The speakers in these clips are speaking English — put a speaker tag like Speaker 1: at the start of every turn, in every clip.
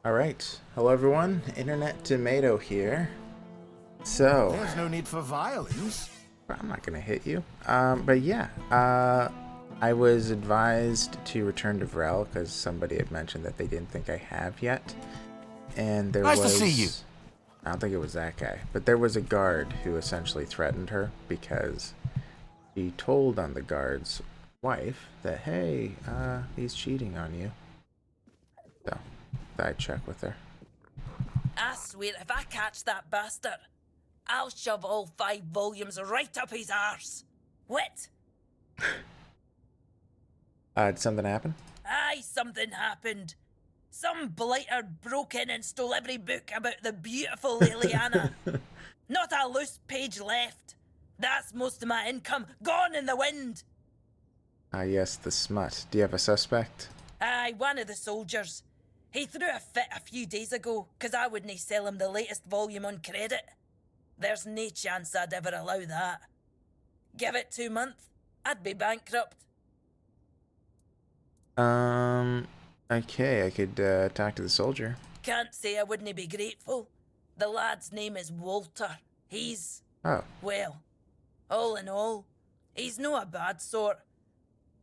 Speaker 1: Alright, hello everyone, Internet Tomato here. So,
Speaker 2: There's no need for violence.
Speaker 1: I'm not gonna hit you. But yeah, I was advised to return to Vrel because somebody had mentioned that they didn't think I have yet. And there
Speaker 2: Nice
Speaker 1: was...
Speaker 2: to see you.
Speaker 1: I don't think it was that guy, but there was a guard who essentially threatened her because he told on the guard's wife that, hey, he's cheating on you. So, I'd check with her.
Speaker 3: I swear, if I catch that bastard, I'll shove all 5 volumes right up his arse. What?
Speaker 1: Did something happen?
Speaker 3: Aye, something happened. Some blighter broke in and stole every book about the beautiful Liliana. Not a loose page left. That's most of my income gone in the wind.
Speaker 1: Ah, yes, the smut. Do you have a suspect?
Speaker 3: Aye, one of the soldiers. He threw a fit a few days ago, 'cause I wouldn't sell him the latest volume on credit. There's no chance I'd ever allow that. Give it 2 months, I'd be bankrupt.
Speaker 1: Okay, I could talk to the soldier.
Speaker 3: Can't say I wouldn't be grateful. The lad's name is Walter. He's,
Speaker 1: Oh,
Speaker 3: well, all in all, he's no a bad sort.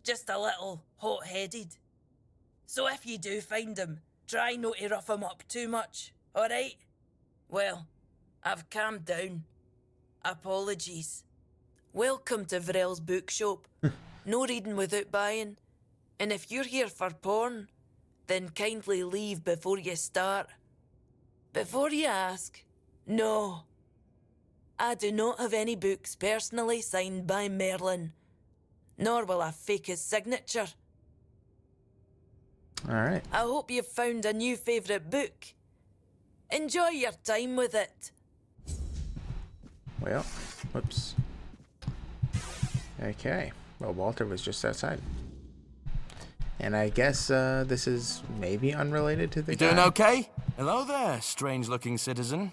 Speaker 3: Just a little hot-headed. So if you do find him, try not to rough him up too much, alright? Well, I've calmed down. Apologies. Welcome to Vrel's bookshop. No reading without buying. And if you're here for porn, then kindly leave before you start. Before you ask, no. I do not have any books personally signed by Merlin, nor will I fake his signature.
Speaker 1: alright.
Speaker 3: I hope you've found a new favourite book. Enjoy your time with it.
Speaker 1: Well, whoops. Okay, well, Walter was just outside. And I guess this is maybe unrelated to the
Speaker 2: You
Speaker 1: guy.
Speaker 2: doing okay? Hello there, strange-looking citizen.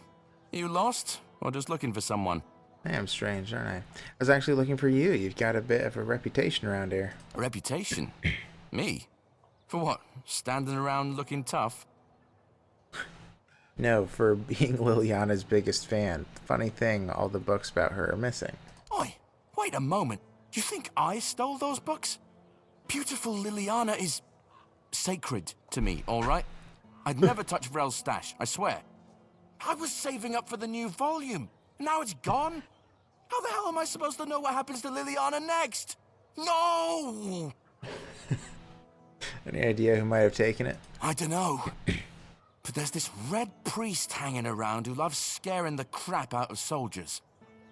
Speaker 2: You lost, or just looking for someone?
Speaker 1: I am strange, aren't I? I was actually looking for you. You've got a bit of a reputation around here.
Speaker 2: A reputation? Me? For what? Standing around looking tough?
Speaker 1: No, for being Liliana's biggest fan. Funny thing, all the books about her are missing.
Speaker 2: Oi, wait a moment. You think I stole those books? Beautiful Liliana is sacred to me, all right? I'd never touch Vrel's stash, I swear. I was saving up for the new volume. Now it's gone? How the hell am I supposed to know what happens to Liliana next? No!
Speaker 1: Any idea who might have taken it?
Speaker 2: I dunno. But there's this red priest hanging around who loves scaring the crap out of soldiers.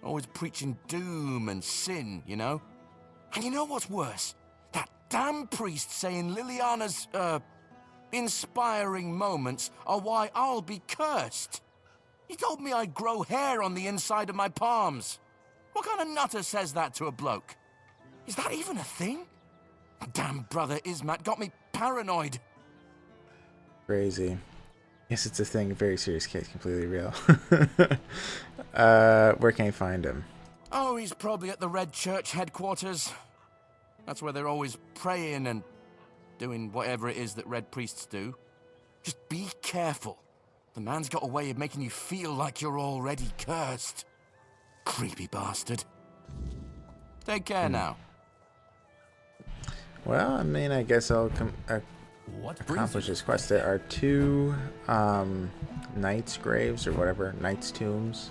Speaker 2: Always preaching doom and sin, you know? And you know what's worse? That damn priest saying Liliana's, inspiring moments are why I'll be cursed. He told me I'd grow hair on the inside of my palms. What kind of nutter says that to a bloke? Is that even a thing? Damn brother Ismat got me paranoid.
Speaker 1: Crazy. Yes, it's a thing. Very serious case. Completely real. Where can I find him?
Speaker 2: Oh, he's probably at the Red Church headquarters. That's where they're always praying and doing whatever it is that Red Priests do. Just be careful. The man's got a way of making you feel like you're already cursed. Creepy bastard. Take care now.
Speaker 1: Well, I mean, I guess I'll accomplish this quest. There are 2 knights' graves or whatever, knights' tombs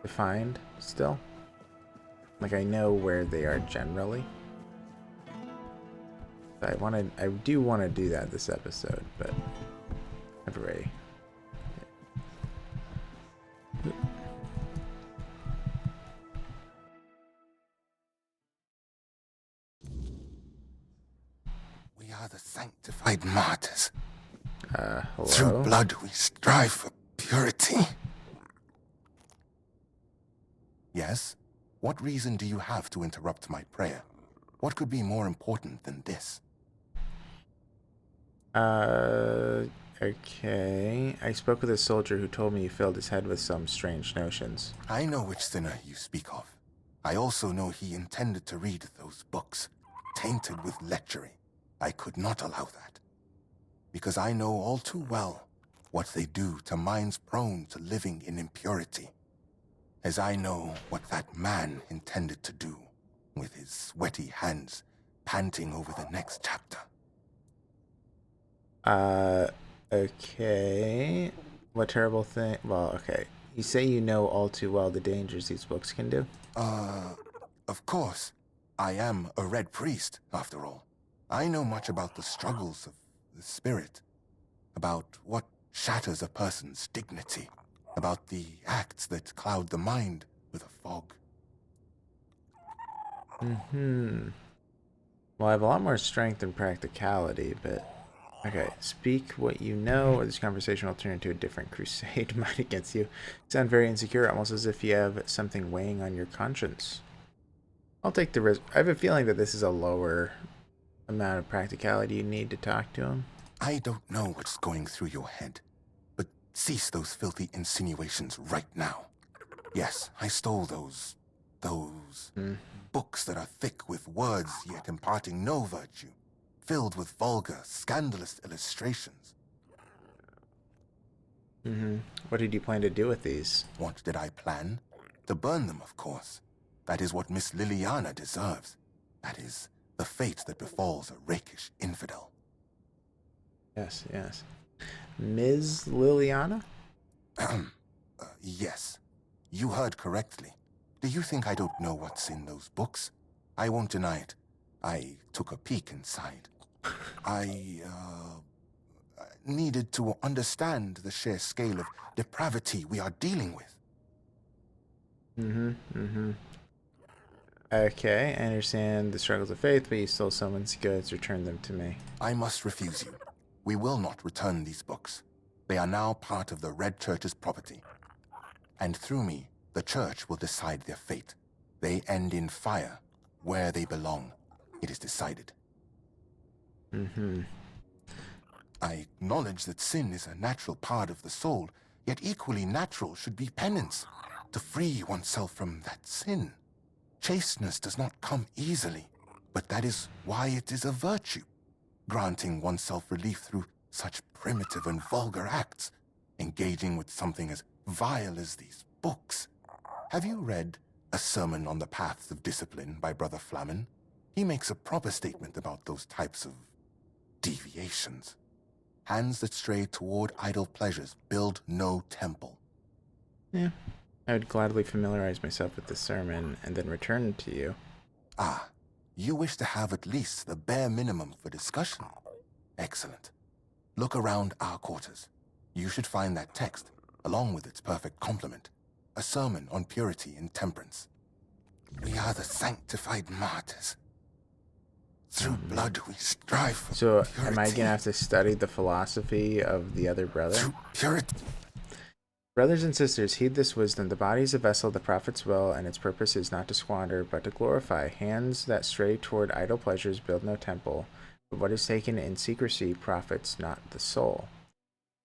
Speaker 1: to find still. Like, I know where they are generally. I do want to do that this episode, but never ready.
Speaker 4: We are the sanctified martyrs.
Speaker 1: Hello?
Speaker 4: Through blood we strive for purity. Yes? What reason do you have to interrupt my prayer? What could be more important than this?
Speaker 1: Okay. I spoke with a soldier who told me he filled his head with some strange notions.
Speaker 4: I know which sinner you speak of. I also know he intended to read those books, tainted with lechery. I could not allow that. Because I know all too well what they do to minds prone to living in impurity, as I know what that man intended to do with his sweaty hands panting over the next chapter.
Speaker 1: Okay. What terrible thing? Well, okay. You say you know all too well the dangers these books can do?
Speaker 4: Of course. I am a red priest, after all. I know much about the struggles of the spirit, about what shatters a person's dignity, about the acts that cloud the mind with a fog.
Speaker 1: Well, I have a lot more strength and practicality, but... Okay, speak what you know, or this conversation will turn into a different crusade. Mine against you. You sound very insecure, almost as if you have something weighing on your conscience. I'll take the risk. I have a feeling that this is a lower amount of practicality you need to talk to him.
Speaker 4: I don't know what's going through your head, but cease those filthy insinuations right now. Yes, I stole those books that are thick with words yet imparting no virtue, filled with vulgar, scandalous illustrations.
Speaker 1: What did you plan to do with these?
Speaker 4: What did I plan? To burn them, of course. That is what Miss Liliana deserves. That is the fate that befalls a rakish infidel.
Speaker 1: Yes, yes. Ms. Liliana?
Speaker 4: Yes. You heard correctly. Do you think I don't know what's in those books? I won't deny it. I took a peek inside. I needed to understand the sheer scale of depravity we are dealing with.
Speaker 1: Okay, I understand the struggles of faith, but you stole someone's goods. Return them to me.
Speaker 4: I must refuse you. We will not return these books. They are now part of the Red Church's property. And through me, the Church will decide their fate. They end in fire, where they belong. It is decided. I acknowledge that sin is a natural part of the soul, yet equally natural should be penance, to free oneself from that sin. Chasteness does not come easily, but that is why it is a virtue, granting oneself relief through such primitive and vulgar acts, engaging with something as vile as these books. Have you read A Sermon on the Paths of Discipline by Brother Flamen? He makes a proper statement about those types of deviations. Hands that stray toward idle pleasures build no temple.
Speaker 1: Yeah. I would gladly familiarize myself with the sermon and then return it to you.
Speaker 4: Ah, you wish to have at least the bare minimum for discussion. Excellent. Look around our quarters. You should find that text, along with its perfect complement, a sermon on purity and temperance. We are the sanctified martyrs. Through blood we strive for
Speaker 1: So,
Speaker 4: purity.
Speaker 1: am I gonna have to study the philosophy of the other brother?
Speaker 4: Through purity.
Speaker 1: Brothers and sisters, heed this wisdom. The body is a vessel, the prophet's will, and its purpose is not to squander, but to glorify. Hands that stray toward idle pleasures build no temple, but what is taken in secrecy profits not the soul.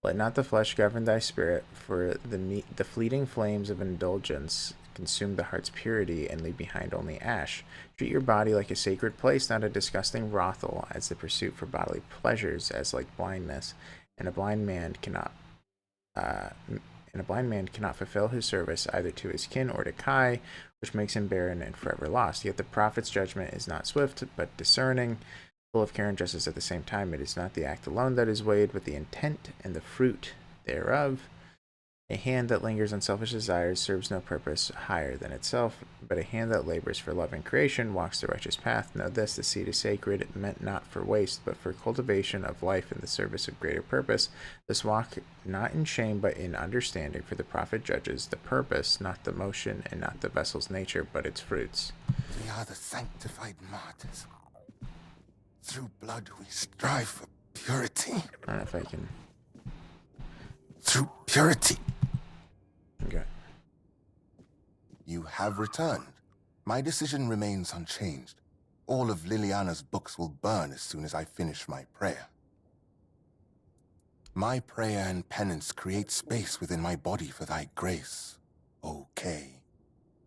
Speaker 1: Let not the flesh govern thy spirit, for the fleeting flames of indulgence consume the heart's purity and leave behind only ash. Treat your body like a sacred place, not a disgusting brothel, as the pursuit for bodily pleasures as like blindness, and a blind man cannot fulfill his service either to his kin or to Kai, which makes him barren and forever lost. Yet the prophet's judgment is not swift, but discerning, full of care and justice at the same time. It is not the act alone that is weighed, but the intent and the fruit thereof. A hand that lingers on selfish desires serves no purpose higher than itself, but a hand that labors for love and creation walks the righteous path. Know this, the seed is sacred, meant not for waste, but for cultivation of life in the service of greater purpose. Thus walk not in shame, but in understanding, for the prophet judges the purpose, not the motion, and not the vessel's nature, but its fruits.
Speaker 4: We are the sanctified martyrs. Through blood we strive for purity.
Speaker 1: I don't know if I can...
Speaker 4: Through purity.
Speaker 1: Okay.
Speaker 4: You have returned. My decision remains unchanged. All of Liliana's books will burn as soon as I finish my prayer. My prayer and penance create space within my body for thy grace. Okay.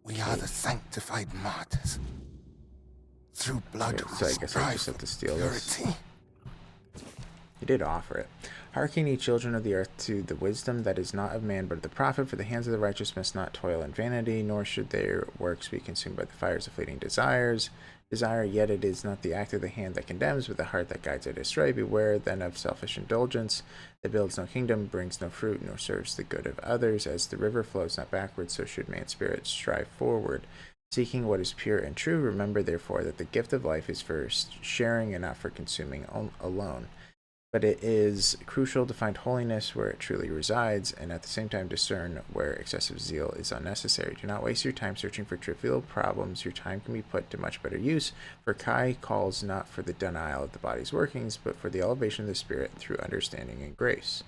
Speaker 4: We are the sanctified martyrs. Through blood
Speaker 1: Okay, so I
Speaker 4: we
Speaker 1: guess I
Speaker 4: strive
Speaker 1: just have
Speaker 4: for
Speaker 1: to steal this.
Speaker 4: purity.
Speaker 1: He did offer it. Hearken, ye children of the earth, to the wisdom that is not of man, but of the prophet. For the hands of the righteous must not toil in vanity, nor should their works be consumed by the fires of fleeting desires. Yet it is not the act of the hand that condemns, but the heart that guides it astray. Beware then of selfish indulgence, that builds no kingdom, brings no fruit, nor serves the good of others. As the river flows not backward, so should man's spirit strive forward, seeking what is pure and true. Remember, therefore, that the gift of life is for sharing and not for consuming alone. But it is crucial to find holiness where it truly resides, and at the same time discern where excessive zeal is unnecessary. Do not waste your time searching for trivial problems. Your time can be put to much better use, for Kai calls not for the denial of the body's workings, but for the elevation of the spirit through understanding and grace.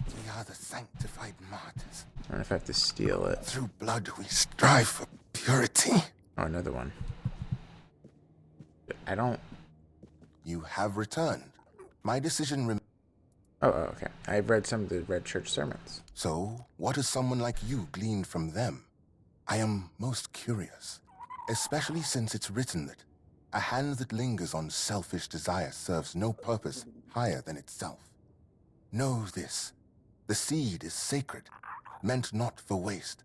Speaker 4: We are the sanctified martyrs.
Speaker 1: I don't know if I have to steal it.
Speaker 4: Through blood we strive for purity.
Speaker 1: Oh, another one. I don't...
Speaker 4: You have returned. My decision
Speaker 1: okay. I've read some of the Red Church sermons.
Speaker 4: So, what has someone like you gleaned from them? I am most curious, especially since it's written that a hand that lingers on selfish desire serves no purpose higher than itself. Know this, the seed is sacred, meant not for waste,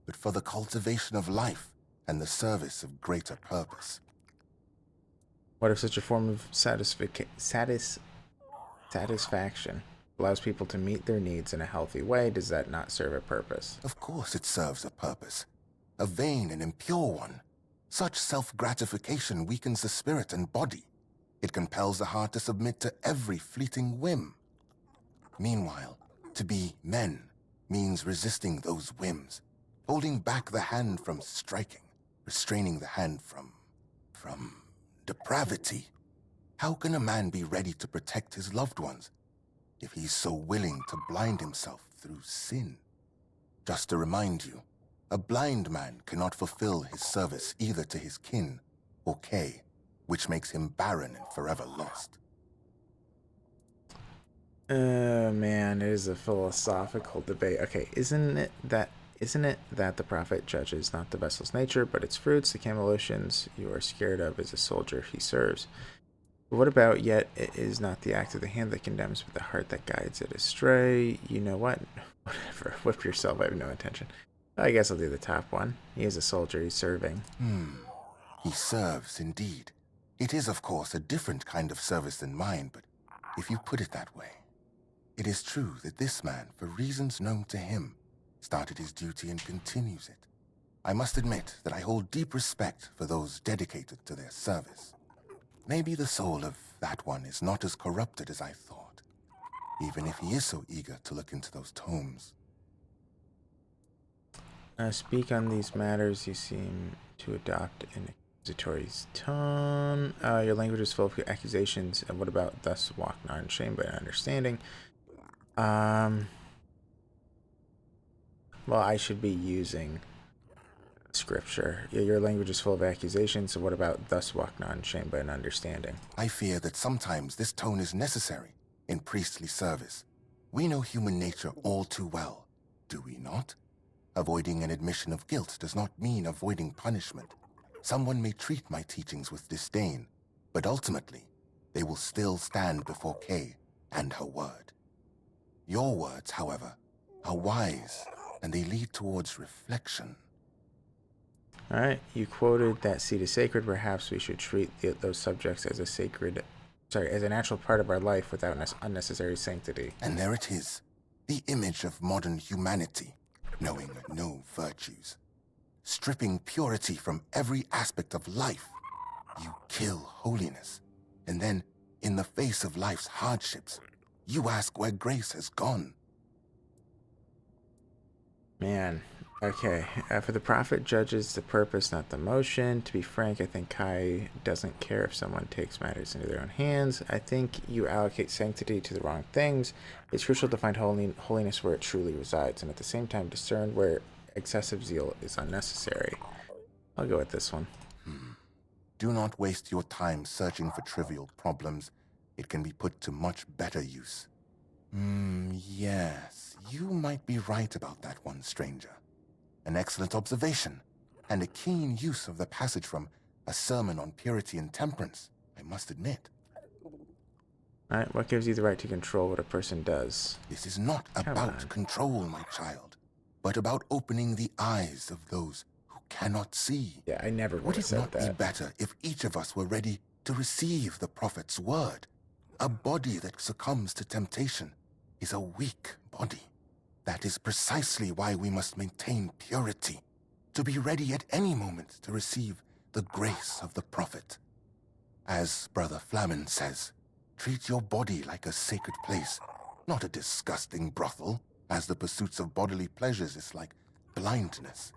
Speaker 4: but for the cultivation of life and the service of greater purpose.
Speaker 1: What if such a form of satisfaction allows people to meet their needs in a healthy way? Does that not serve a purpose?
Speaker 4: Of course it serves a purpose, a vain and impure one. Such self-gratification weakens the spirit and body. It compels the heart to submit to every fleeting whim. Meanwhile, to be men means resisting those whims, holding back the hand from striking, restraining the hand from depravity. How can a man be ready to protect his loved ones if he's so willing to blind himself through sin? Just to remind you, a blind man cannot fulfill his service either to his kin or Kay, which makes him barren and forever lost.
Speaker 1: Man, it is a philosophical debate. Okay, isn't it that the prophet judges not the vessel's nature, but its fruits? The camelotions you are scared of is a soldier he serves. But what about, yet it is not the act of the hand that condemns, but the heart that guides it astray? You know what? Whatever. Whip yourself. I have no intention. I guess I'll do the top one. He is a soldier. He's serving.
Speaker 4: He serves, indeed. It is, of course, a different kind of service than mine, but if you put it that way, it is true that this man, for reasons known to him, started his duty and continues it. I must admit that I hold deep respect for those dedicated to their service. Maybe the soul of that one is not as corrupted as I thought, even if he is so eager to look into those tomes.
Speaker 1: Speak on these matters. You seem to adopt an accusatory tone. Your language is full of accusations. And what about thus walk not in shame but in understanding? Well, I should be using scripture. Your language is full of accusations. So what about thus walk not in shame but in understanding?
Speaker 4: I fear that sometimes this tone is necessary in priestly service. We know human nature all too well, do we not? Avoiding an admission of guilt does not mean avoiding punishment. Someone may treat my teachings with disdain, but ultimately, they will still stand before Kay and her word. Your words, however, are wise, and they lead towards reflection.
Speaker 1: All right, you quoted that seed is sacred. Perhaps we should treat those subjects as as a natural part of our life without unnecessary sanctity.
Speaker 4: And there it is, the image of modern humanity, knowing no virtues. Stripping purity from every aspect of life, you kill holiness. And then, in the face of life's hardships, you ask where grace has gone.
Speaker 1: Man, okay. For the prophet judges the purpose, not the motion. To be frank, I think Kai doesn't care if someone takes matters into their own hands. I think you allocate sanctity to the wrong things. It's crucial to find holiness where it truly resides, and at the same time discern where excessive zeal is unnecessary. I'll go with this one.
Speaker 4: Do not waste your time searching for trivial problems. It can be put to much better use. Yes, you might be right about that one, stranger. An excellent observation, and a keen use of the passage from A Sermon on Purity and Temperance, I must admit.
Speaker 1: Alright, what gives you the right to control what a person does?
Speaker 4: This is not
Speaker 1: Come
Speaker 4: about
Speaker 1: on.
Speaker 4: control, my child, but about opening the eyes of those who cannot see.
Speaker 1: Yeah, I never would
Speaker 4: Would
Speaker 1: have
Speaker 4: it
Speaker 1: said
Speaker 4: not be
Speaker 1: that.
Speaker 4: better if each of us were ready to receive the prophet's word? A body that succumbs to temptation is a weak body. That is precisely why we must maintain purity, to be ready at any moment to receive the grace of the prophet. As Brother Flamen says, treat your body like a sacred place, not a disgusting brothel, as the pursuits of bodily pleasures is like blindness.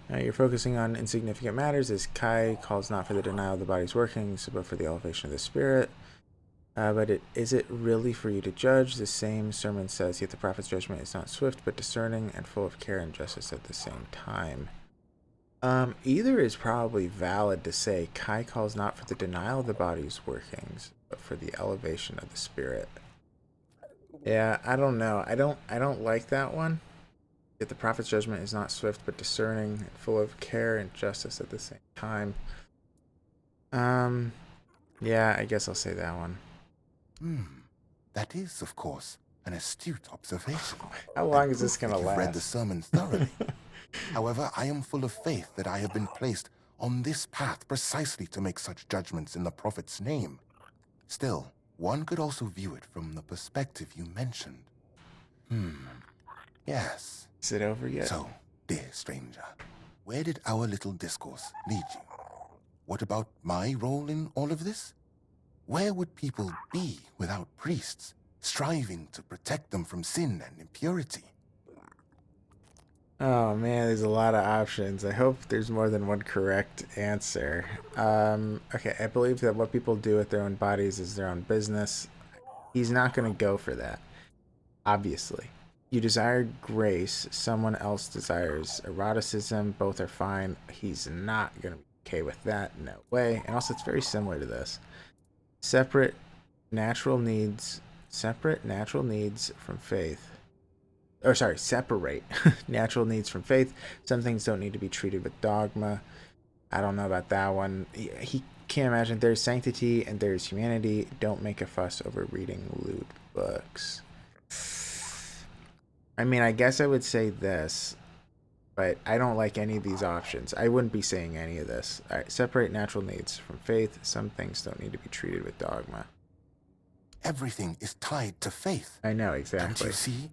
Speaker 1: Now you're focusing on insignificant matters as Kai calls not for the denial of the body's workings, but for the elevation of the spirit. Is it really for you to judge? The same sermon says, yet the prophet's judgment is not swift, but discerning and full of care and justice at the same time. Either is probably valid to say Kai calls not for the denial of the body's workings, but for the elevation of the spirit. Yeah, I don't know. I don't like that one. Yet the prophet's judgment is not swift, but discerning and full of care and justice at the same time. Yeah, I guess I'll say that one.
Speaker 4: That is, of course, an astute observation.
Speaker 1: How long
Speaker 4: and
Speaker 1: is this
Speaker 4: proof
Speaker 1: gonna
Speaker 4: that you've read the
Speaker 1: last?
Speaker 4: sermon thoroughly. However, I am full of faith that I have been placed on this path precisely to make such judgments in the prophet's name. Still, one could also view it from the perspective you mentioned. Yes.
Speaker 1: Is it over yet?
Speaker 4: So, dear stranger, where did our little discourse lead you? What about my role in all of this? Where would people be without priests, striving to protect them from sin and impurity?
Speaker 1: Oh man, there's a lot of options. I hope there's more than one correct answer. Okay, I believe that what people do with their own bodies is their own business. He's not going to go for that, obviously. You desire grace, someone else desires eroticism. Both are fine. He's not going to be okay with that. No way. And also, it's very similar to this. Separate natural needs from faith. Or sorry, separate natural needs from faith. Some things don't need to be treated with dogma. I don't know about that one. He can't imagine. There's sanctity and there's humanity. Don't make a fuss over reading lewd books. I mean, I guess I would say this, but I don't like any of these options. I wouldn't be saying any of this. All right, separate natural needs from faith. Some things don't need to be treated with dogma.
Speaker 4: Everything is tied to faith.
Speaker 1: I know,
Speaker 4: Don't
Speaker 1: exactly.
Speaker 4: you see?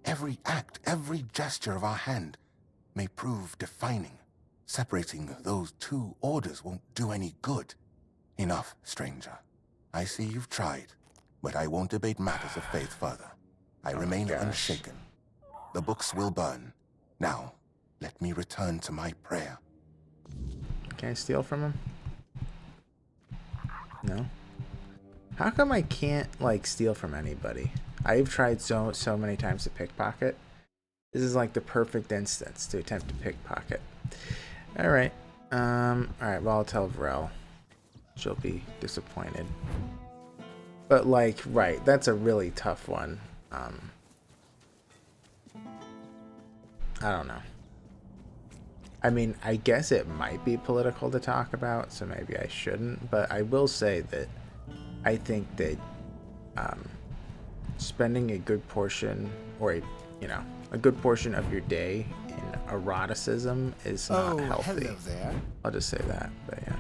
Speaker 4: Every act, every gesture of our hand may prove defining. Separating those two orders won't do any good. Enough, stranger. I see you've tried, but I won't debate matters of faith further. I remain
Speaker 1: gosh.
Speaker 4: unshaken. The books will burn. Now, let me return to my prayer.
Speaker 1: Can I steal from him? No. How come I can't like steal from anybody? I've tried so many times to pickpocket. This is like the perfect instance to attempt to pickpocket. All right. Well, I'll tell Vrel. She'll be disappointed. But like, right, that's a really tough one. I don't know. I mean, I guess it might be political to talk about, so maybe I shouldn't. But I will say that I think that spending a good portion, or a good portion of your day in eroticism is not healthy.
Speaker 5: Hello there.
Speaker 1: I'll just say that, but yeah.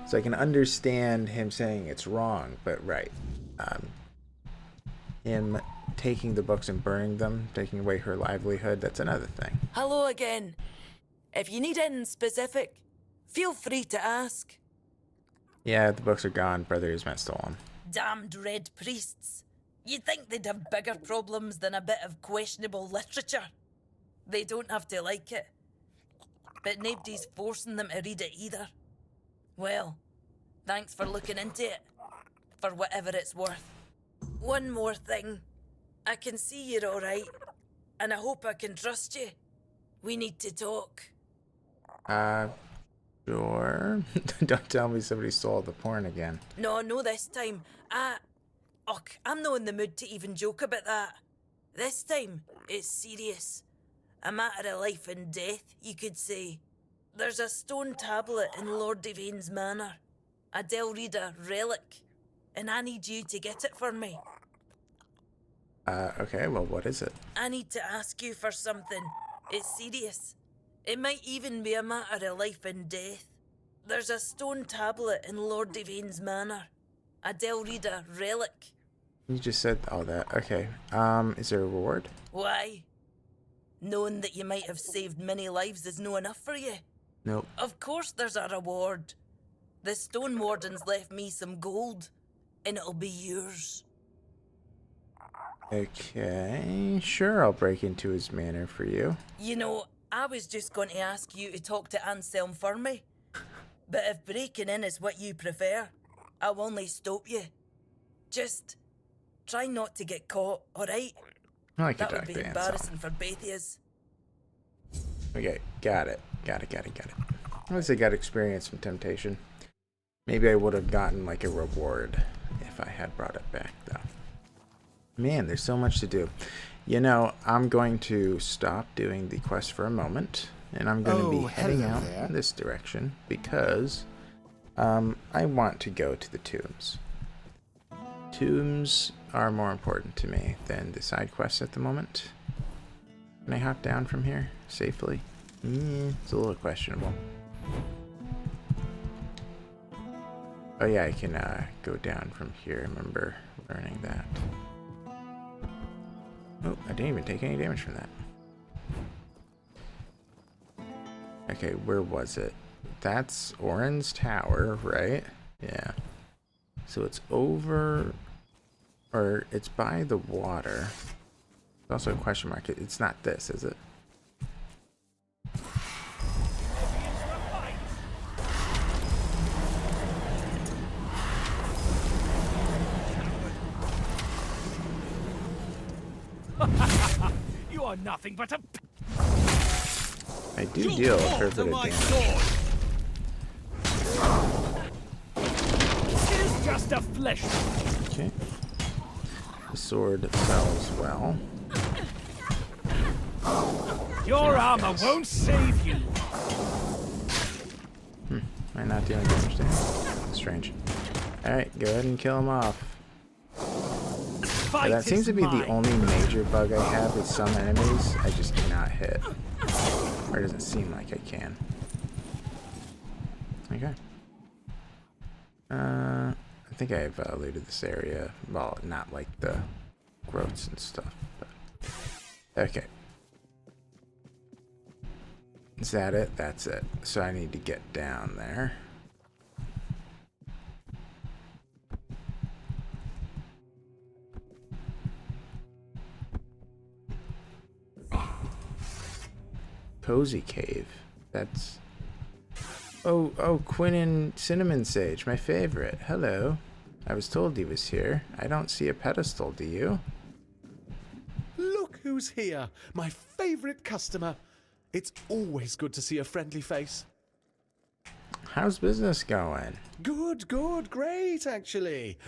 Speaker 1: So I can understand him saying it's wrong, but right. Him taking the books and burning them, taking away her livelihood, that's another thing.
Speaker 3: Hello again. If you need anything specific, feel free to ask.
Speaker 1: Yeah, the books are gone. Brother Ismet stole them.
Speaker 3: Damned red priests. You'd think they'd have bigger problems than a bit of questionable literature. They don't have to like it. But nobody's forcing them to read it either. Well, thanks for looking into it. For whatever it's worth. One more thing. I can see you're alright. And I hope I can trust you. We need to talk.
Speaker 1: Sure. Don't tell me somebody stole the porn again.
Speaker 3: No, this time. I'm not in the mood to even joke about that. This time, it's serious. A matter of life and death, you could say. There's a stone tablet in Lord Devane's manor. A Del Rita relic. and I need you to get it for me.
Speaker 1: Okay, well, what is it?
Speaker 3: I need to ask you for something. It's serious. It might even be a matter of life and death. There's a stone tablet in Lord Devane's manor. A Delrida relic.
Speaker 1: You just said all that. Okay. Is there a reward?
Speaker 3: Why? Knowing that you might have saved many lives is no enough for you.
Speaker 1: Nope.
Speaker 3: Of course there's a reward. The Stone Warden's left me some gold, and it'll be yours.
Speaker 1: Okay, sure, I'll break into his manor for you.
Speaker 3: You know, I was just going to ask you to talk to Anselm for me. But if breaking in is what you prefer, I'll only stop you. Just try not to get caught, alright?
Speaker 1: I like
Speaker 3: That
Speaker 1: your
Speaker 3: would
Speaker 1: talk
Speaker 3: be
Speaker 1: to
Speaker 3: embarrassing for both of us.
Speaker 1: Okay, got it. At least I got experience from temptation. Maybe I would have gotten like a reward if I had brought it back, though. Man, there's so much to do. You know, I'm going to stop doing the quest for a moment, and I'm going to be heading out in this direction because I want to go to the tombs. Tombs are more important to me than the side quests at the moment. Can I hop down from here safely? It's a little questionable. Oh yeah, I can go down from here. I remember learning that. Oh, I didn't even take any damage from that. Okay, where was it? That's Orin's Tower, right? Yeah. So it's over, or it's by the water. There's also a question mark. It's not this, is it?
Speaker 5: You are nothing but a...
Speaker 1: I do deal a fair bit of damage.
Speaker 5: It is just a flesh.
Speaker 1: Okay. The sword sells well.
Speaker 5: Your armor won't save you.
Speaker 1: Am I not dealing damage to him? Strange. Alright, go ahead and kill him off.
Speaker 5: Fight
Speaker 1: That seems to be the only major bug I have with some enemies. I just cannot hit. Or it doesn't seem like I can. Okay. I think I've looted this area. Well, not like the growths and stuff. But okay. Is that it? That's it. So I need to get down there. Cozy Cave. That's... Oh, Quinn and Cinnamon Sage, my favorite. Hello. I was told he was here. I don't see a pedestal, do you?
Speaker 6: Look who's here, my favorite customer. It's always good to see a friendly face.
Speaker 1: How's business going?
Speaker 6: Good, great, actually.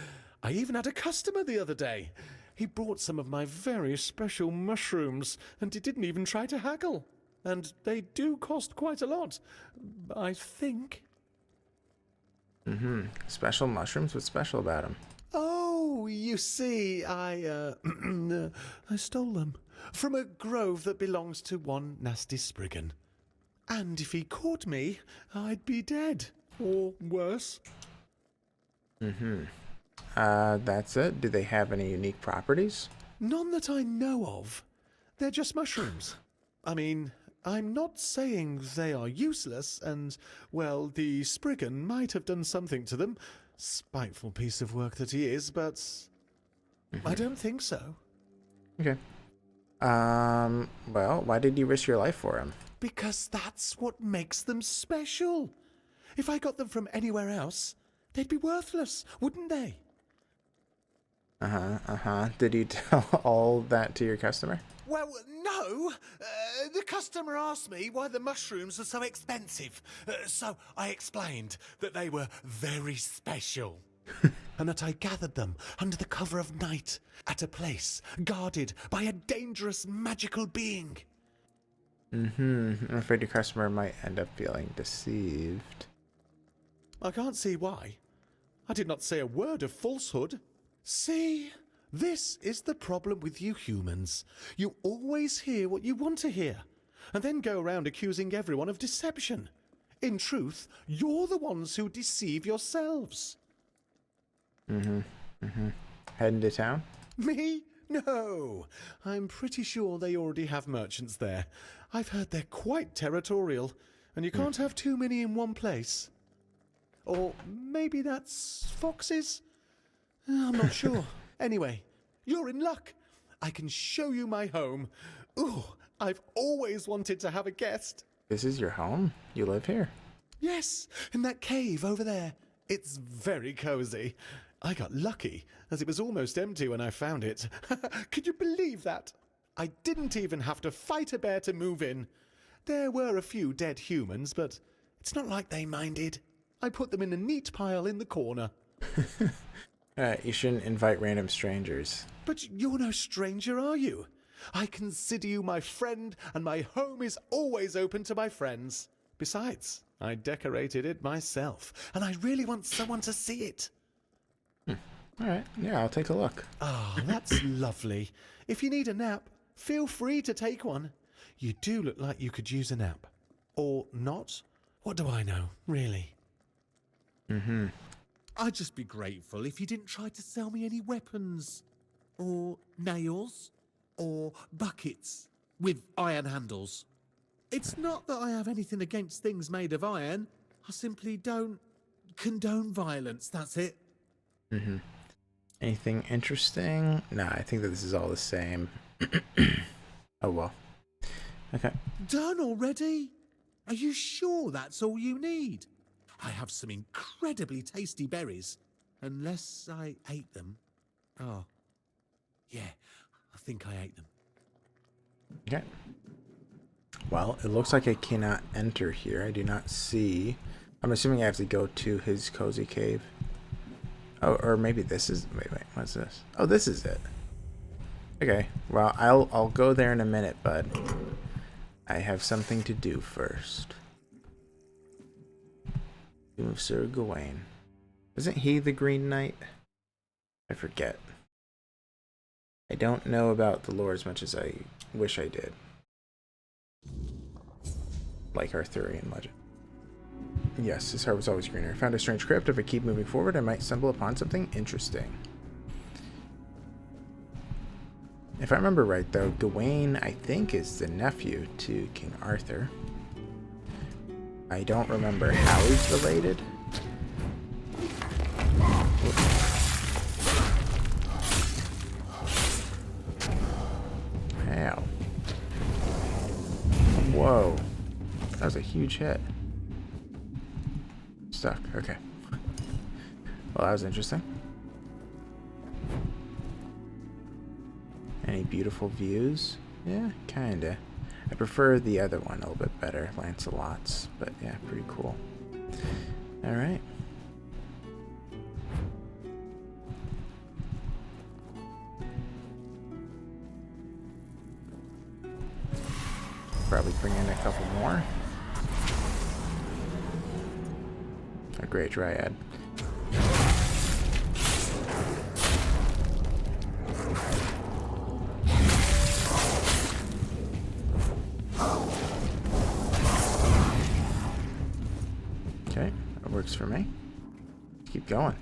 Speaker 6: I even had a customer the other day. He brought some of my very special mushrooms, and he didn't even try to haggle. And they do cost quite a lot, I think.
Speaker 1: Special mushrooms? What's special about them?
Speaker 6: Oh, you see, I stole them from a grove that belongs to one nasty Spriggan. And if he caught me, I'd be dead. Or worse.
Speaker 1: That's it? Do they have any unique properties?
Speaker 6: None that I know of. They're just mushrooms. I mean, I'm not saying they are useless, and, well, the Spriggan might have done something to them. Spiteful piece of work that he is, but I don't think so.
Speaker 1: Okay. Well, why did you risk your life for him?
Speaker 6: Because that's what makes them special. If I got them from anywhere else, they'd be worthless, wouldn't they?
Speaker 1: Did you tell all that to your customer?
Speaker 6: Well, no. The customer asked me why the mushrooms are so expensive. So I explained that they were very special. And that I gathered them under the cover of night at a place guarded by a dangerous magical being.
Speaker 1: I'm afraid your customer might end up feeling deceived.
Speaker 6: I can't see why. I did not say a word of falsehood. See, this is the problem with you humans. You always hear what you want to hear, and then go around accusing everyone of deception. In truth, you're the ones who deceive yourselves.
Speaker 1: Heading to town?
Speaker 6: Me? No. I'm pretty sure they already have merchants there. I've heard they're quite territorial, and you can't have too many in one place. Or maybe that's foxes? I'm not sure. Anyway, you're in luck. I can show you my home. Ooh, I've always wanted to have a guest.
Speaker 1: This is your home? You live here?
Speaker 6: Yes, in that cave over there. It's very cozy. I got lucky, as it was almost empty when I found it. Could you believe that? I didn't even have to fight a bear to move in. There were a few dead humans, but it's not like they minded. I put them in a neat pile in the corner.
Speaker 1: You shouldn't invite random strangers.
Speaker 6: But you're no stranger, are you? I consider you my friend, and my home is always open to my friends. Besides, I decorated it myself, and I really want someone to see it.
Speaker 1: Alright, yeah, I'll take a look.
Speaker 6: Ah, that's lovely. If you need a nap, feel free to take one. You do look like you could use a nap. Or not. What do I know, really? I'd just be grateful if you didn't try to sell me any weapons. Or nails. Or buckets with iron handles. It's not that I have anything against things made of iron. I simply don't condone violence, that's it.
Speaker 1: Anything interesting? Nah, I think that this is all the same. Oh well. Okay.
Speaker 6: Done already? Are you sure that's all you need? I have some incredibly tasty berries. Unless I ate them. Oh. Yeah, I think I ate them.
Speaker 1: Okay. Well, it looks like I cannot enter here. I do not see. I'm assuming I have to go to his cozy cave. Oh, or maybe this is. Wait, what's this? Oh, this is it. Okay. Well, I'll go there in a minute, bud. I have something to do first. Tomb of Sir Gawain. Isn't he the Green Knight? I forget. I don't know about the lore as much as I wish I did. Like Arthurian legend. Yes, his heart was always greener. I found a strange crypt. If I keep moving forward, I might stumble upon something interesting. If I remember right, though, Gawain, I think, is the nephew to King Arthur. I don't remember how he's related. Ow. Whoa. That was a huge hit. Stuck. Okay. Well, that was interesting. Any beautiful views? Yeah, kinda. I prefer the other one a little bit better, Lancelot's, but yeah, pretty cool. Alright. Probably bring in a couple more. A great dryad. Okay, that works for me. Let's keep going.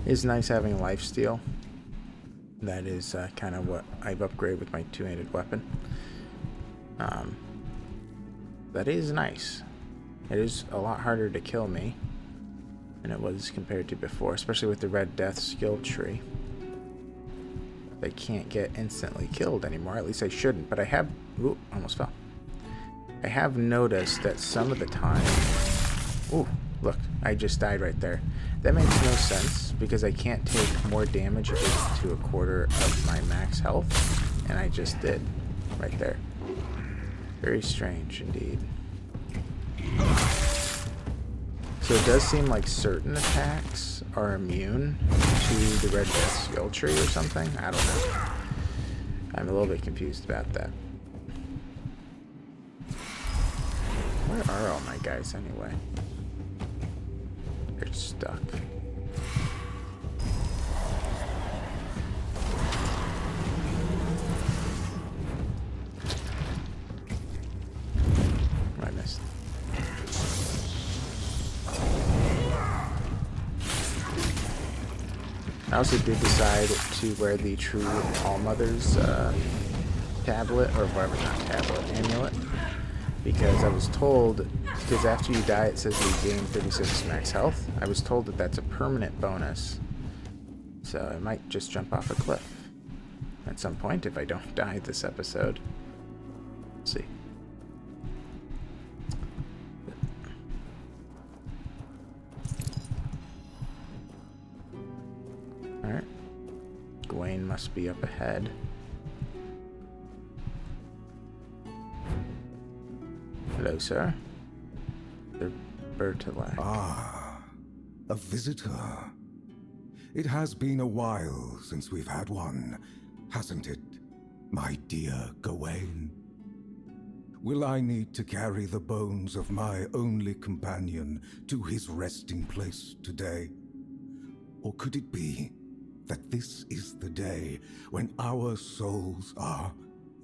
Speaker 1: It's nice having lifesteal. That is kind of what I've upgraded with my two-handed weapon. That is nice. It is a lot harder to kill me than it was compared to before, especially with the Red Death skill tree. I can't get instantly killed anymore. At least I shouldn't, but I have... Ooh, almost fell. I have noticed that some of the time... Ooh, look, I just died right there. That makes no sense, because I can't take more damage if it's to a quarter of my max health, and I just did, right there. Very strange indeed. So it does seem like certain attacks are immune to the red death skill tree or something. I don't know. I'm a little bit confused about that. Where are all my guys anyway? They're stuck. I missed. I also did decide to wear the True Allmother's tablet, or whatever, not tablet, amulet, because I was told, because after you die it says you gain 36 max health. I was told that that's a permanent bonus, so I might just jump off a cliff at some point if I don't die this episode. Let's see. Alright. Gawain must be up ahead. Hello, sir. They're Bertolac.
Speaker 7: Ah, a visitor. It has been a while since we've had one, hasn't it, my dear Gawain? Will I need to carry the bones of my only companion to his resting place today? Or could it be that this is the day when our souls are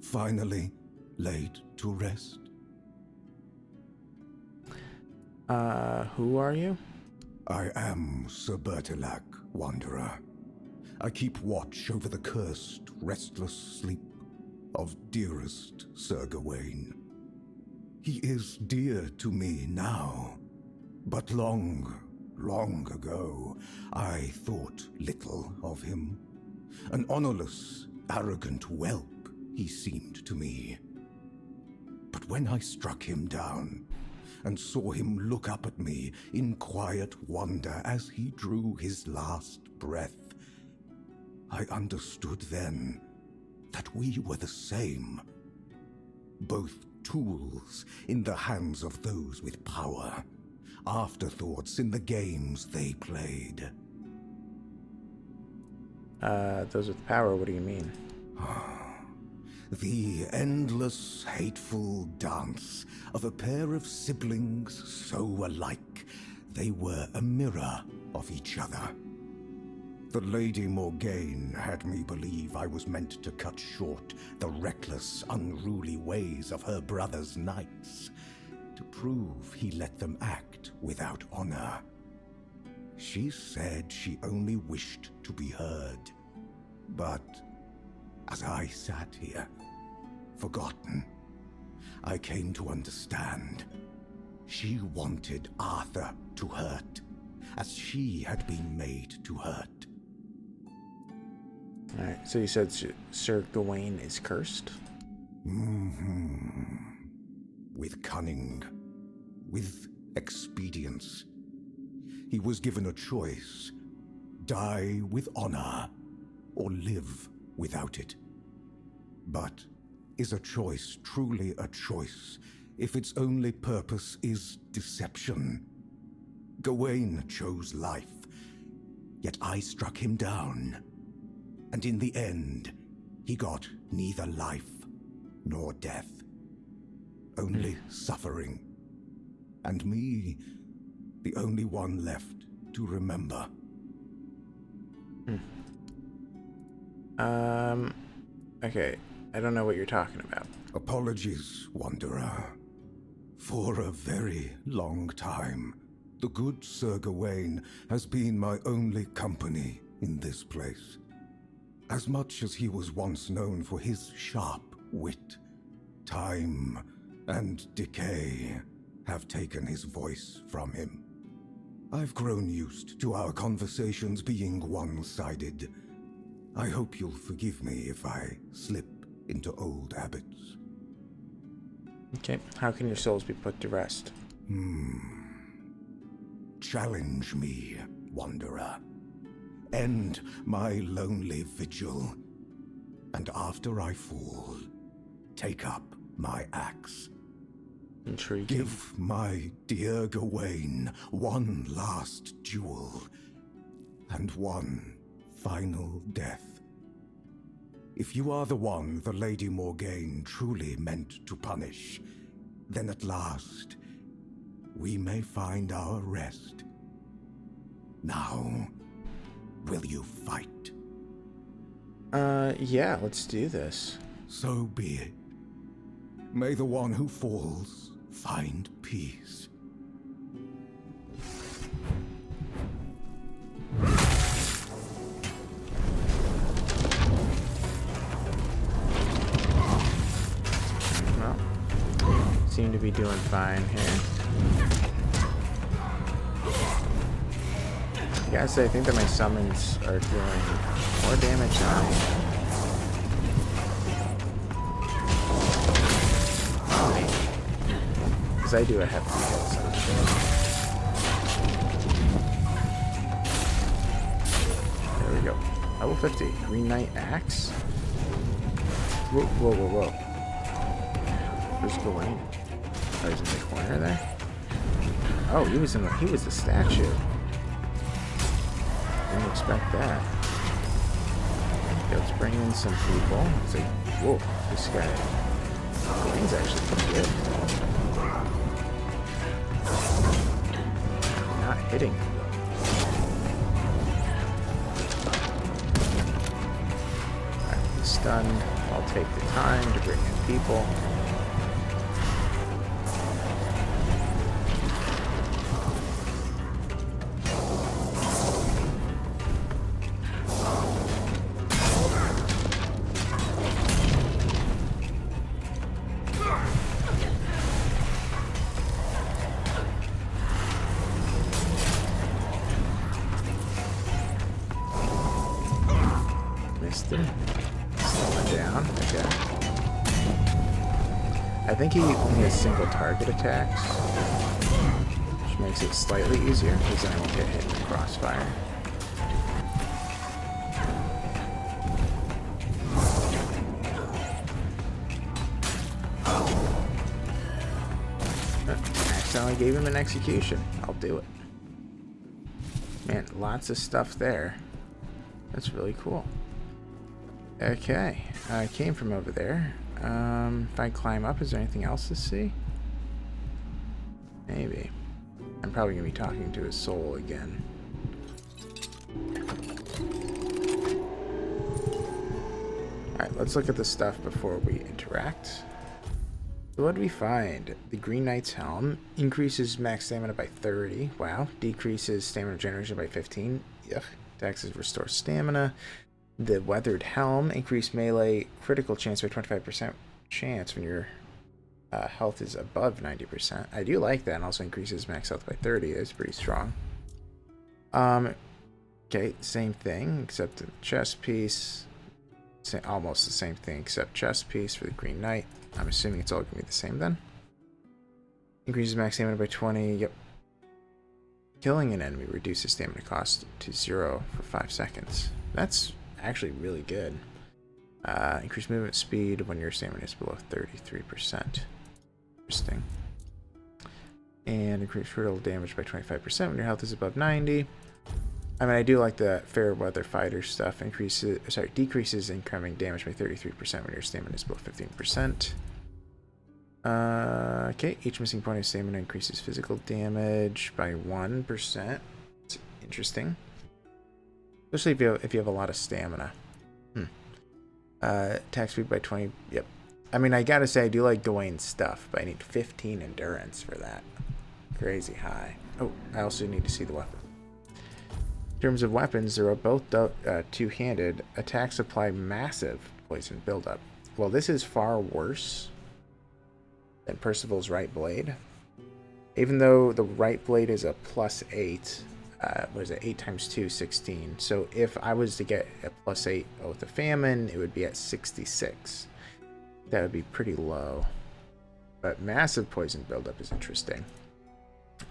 Speaker 7: finally laid to rest?
Speaker 1: Who are you?
Speaker 7: I am Sir Bertolac, Wanderer. I keep watch over the cursed, restless sleep of dearest Sir Gawain. He is dear to me now, but long ago, I thought little of him. An honorless, arrogant whelp he seemed to me. But when I struck him down and saw him look up at me in quiet wonder as he drew his last breath, I understood then that we were the same. Both tools in the hands of those with power, afterthoughts in the games they played.
Speaker 1: Those with power, what do you mean?
Speaker 7: The endless, hateful dance of a pair of siblings so alike, they were a mirror of each other. The Lady Morgaine had me believe I was meant to cut short the reckless, unruly ways of her brother's knights, to prove he let them act without honor. She said she only wished to be heard. But as I sat here, forgotten, I came to understand. She wanted Arthur to hurt, as she had been made to hurt.
Speaker 1: Alright, so you said Sir Gawain is cursed?
Speaker 7: With cunning, with expedience. He was given a choice: die with honor, or live without it. But is a choice truly a choice if its only purpose is deception? Gawain chose life, yet I struck him down. And in the end, he got neither life nor death. Only suffering. And me, the only one left to remember.
Speaker 1: Okay, I don't know what you're talking about.
Speaker 7: Apologies, Wanderer. For a very long time, the good Sir Gawain has been my only company in this place. As much as he was once known for his sharp wit, time and decay have taken his voice from him. I've grown used to our conversations being one-sided. I hope you'll forgive me if I slip into old habits.
Speaker 1: Okay, how can your souls be put to rest?
Speaker 7: Challenge me, Wanderer. End my lonely vigil. And after I fall, take up my axe.
Speaker 1: Intriguing.
Speaker 7: Give my dear Gawain one last duel and one final death. If you are the one the Lady Morgaine truly meant to punish, then at last we may find our rest. Now, will you fight?
Speaker 1: Yeah, let's do this.
Speaker 7: So be it. May the one who falls find peace.
Speaker 1: Well, seem to be doing fine here. I gotta say, I think that my summons are doing more damage than I am. Because I do a hefty hit summon. There we go. Level 50. Green Knight Axe. Whoa, whoa, whoa, whoa. Where's Gawain? Oh, he's in the corner there? Oh, he was the statue. Didn't expect that. Okay, let's bring in some people. It's like, whoa, this guy. Gawain's actually pretty good. Not hitting. Alright, he's stunned. I'll take the time to bring in people. Down. Okay. I think he only has single target attacks, which makes it slightly easier because then I won't get hit in the crossfire. Accidentally gave him an execution. I'll do it. Man, lots of stuff there. That's really cool. Okay, I came from over there. If I climb up, is there anything else to see? Maybe. I'm probably going to be talking to his soul again. Alright, let's look at the stuff before we interact. So what do we find? The Green Knight's Helm increases max stamina by 30. Wow. Decreases stamina generation by 15. Yuck. Taxes restore stamina. The Weathered Helm, increased melee critical chance by 25% chance when your health is above 90%. I do like that, and also increases max health by 30. That's pretty strong. Okay, same thing, except the chest piece. Almost the same thing, except chest piece for the Green Knight. I'm assuming it's all going to be the same then. Increases max stamina by 20. Yep. Killing an enemy reduces stamina cost to 0 for 5 seconds. That's actually really good. Increased movement speed when your stamina is below 33%. Interesting. And increased critical damage by 25% when your health is above 90. I mean, I do like the fair weather fighter stuff. Decreases incoming damage by 33% when your stamina is below 15%. Okay, each missing point of stamina increases physical damage by 1%. It's interesting. Especially if you have a lot of stamina. Attack speed by 20. Yep. I mean, I gotta say, I do like Gawain's stuff, but I need 15 endurance for that. Crazy high. Oh, I also need to see the weapon. In terms of weapons, they're both two-handed. Attacks apply massive poison buildup. Well, this is far worse than Percival's right blade. Even though the right blade is a +8, what is it, 8 times 2, 16. So if I was to get a +8 with the famine, it would be at 66. That would be pretty low. But massive poison buildup is interesting.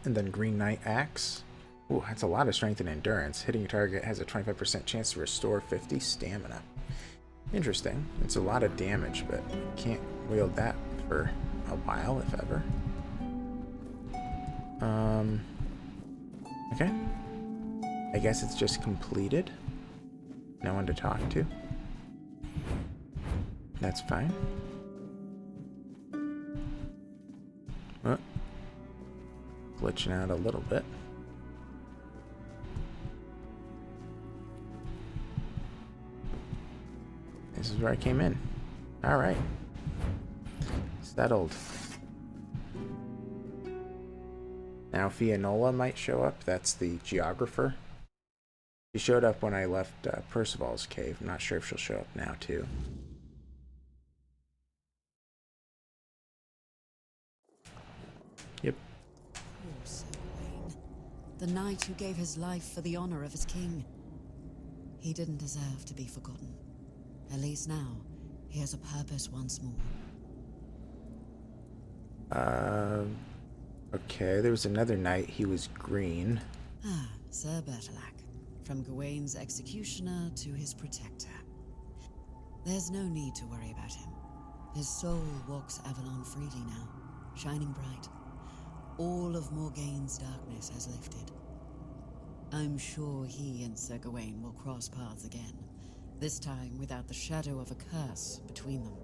Speaker 1: And then Green Knight Axe. Ooh, that's a lot of strength and endurance. Hitting a target has a 25% chance to restore 50 stamina. Interesting. It's a lot of damage, but can't wield that for a while, if ever. Okay. I guess it's just completed. No one to talk to. That's fine. Oh. Glitching out a little bit. This is where I came in. Alright. Settled. Now Fianola might show up. That's the geographer. She showed up when I left Percival's cave. I'm not sure if she'll show up now too. Yep.
Speaker 8: Poor Sir Gawain, the knight who gave his life for the honor of his king. He didn't deserve to be forgotten. At least now, he has a purpose once more.
Speaker 1: Okay, there was another knight. He was green.
Speaker 8: Ah, Sir Bertilac. From Gawain's executioner to his protector. There's no need to worry about him. His soul walks Avalon freely now, shining bright. All of Morgaine's darkness has lifted. I'm sure he and Sir Gawain will cross paths again, this time without the shadow of a curse between them.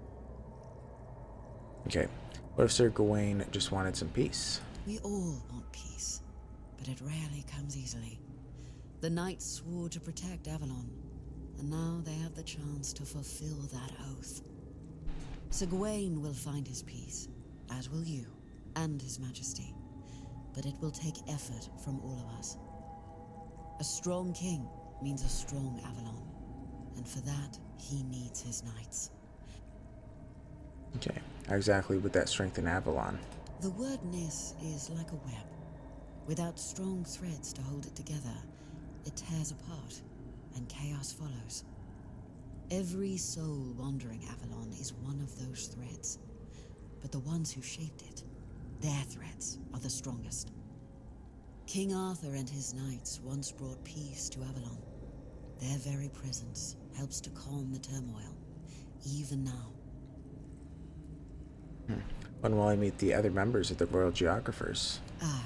Speaker 1: Okay, what if Sir Gawain just wanted some peace?
Speaker 8: We all want peace, but it rarely comes easily. The knights swore to protect Avalon, and now they have the chance to fulfill that oath. Sir Gawain will find his peace, as will you, and his majesty. But it will take effort from all of us. A strong king means a strong Avalon, and for that, he needs his knights.
Speaker 1: Okay, how exactly would that strengthen Avalon?
Speaker 8: The wordness is like a web. Without strong threads to hold it together, it tears apart, and chaos follows. Every soul wandering Avalon is one of those threads, but the ones who shaped it, their threads are the strongest. King Arthur and his knights once brought peace to Avalon. Their very presence helps to calm the turmoil, even now.
Speaker 1: When will I meet the other members of the Royal Geographers?
Speaker 8: Ah,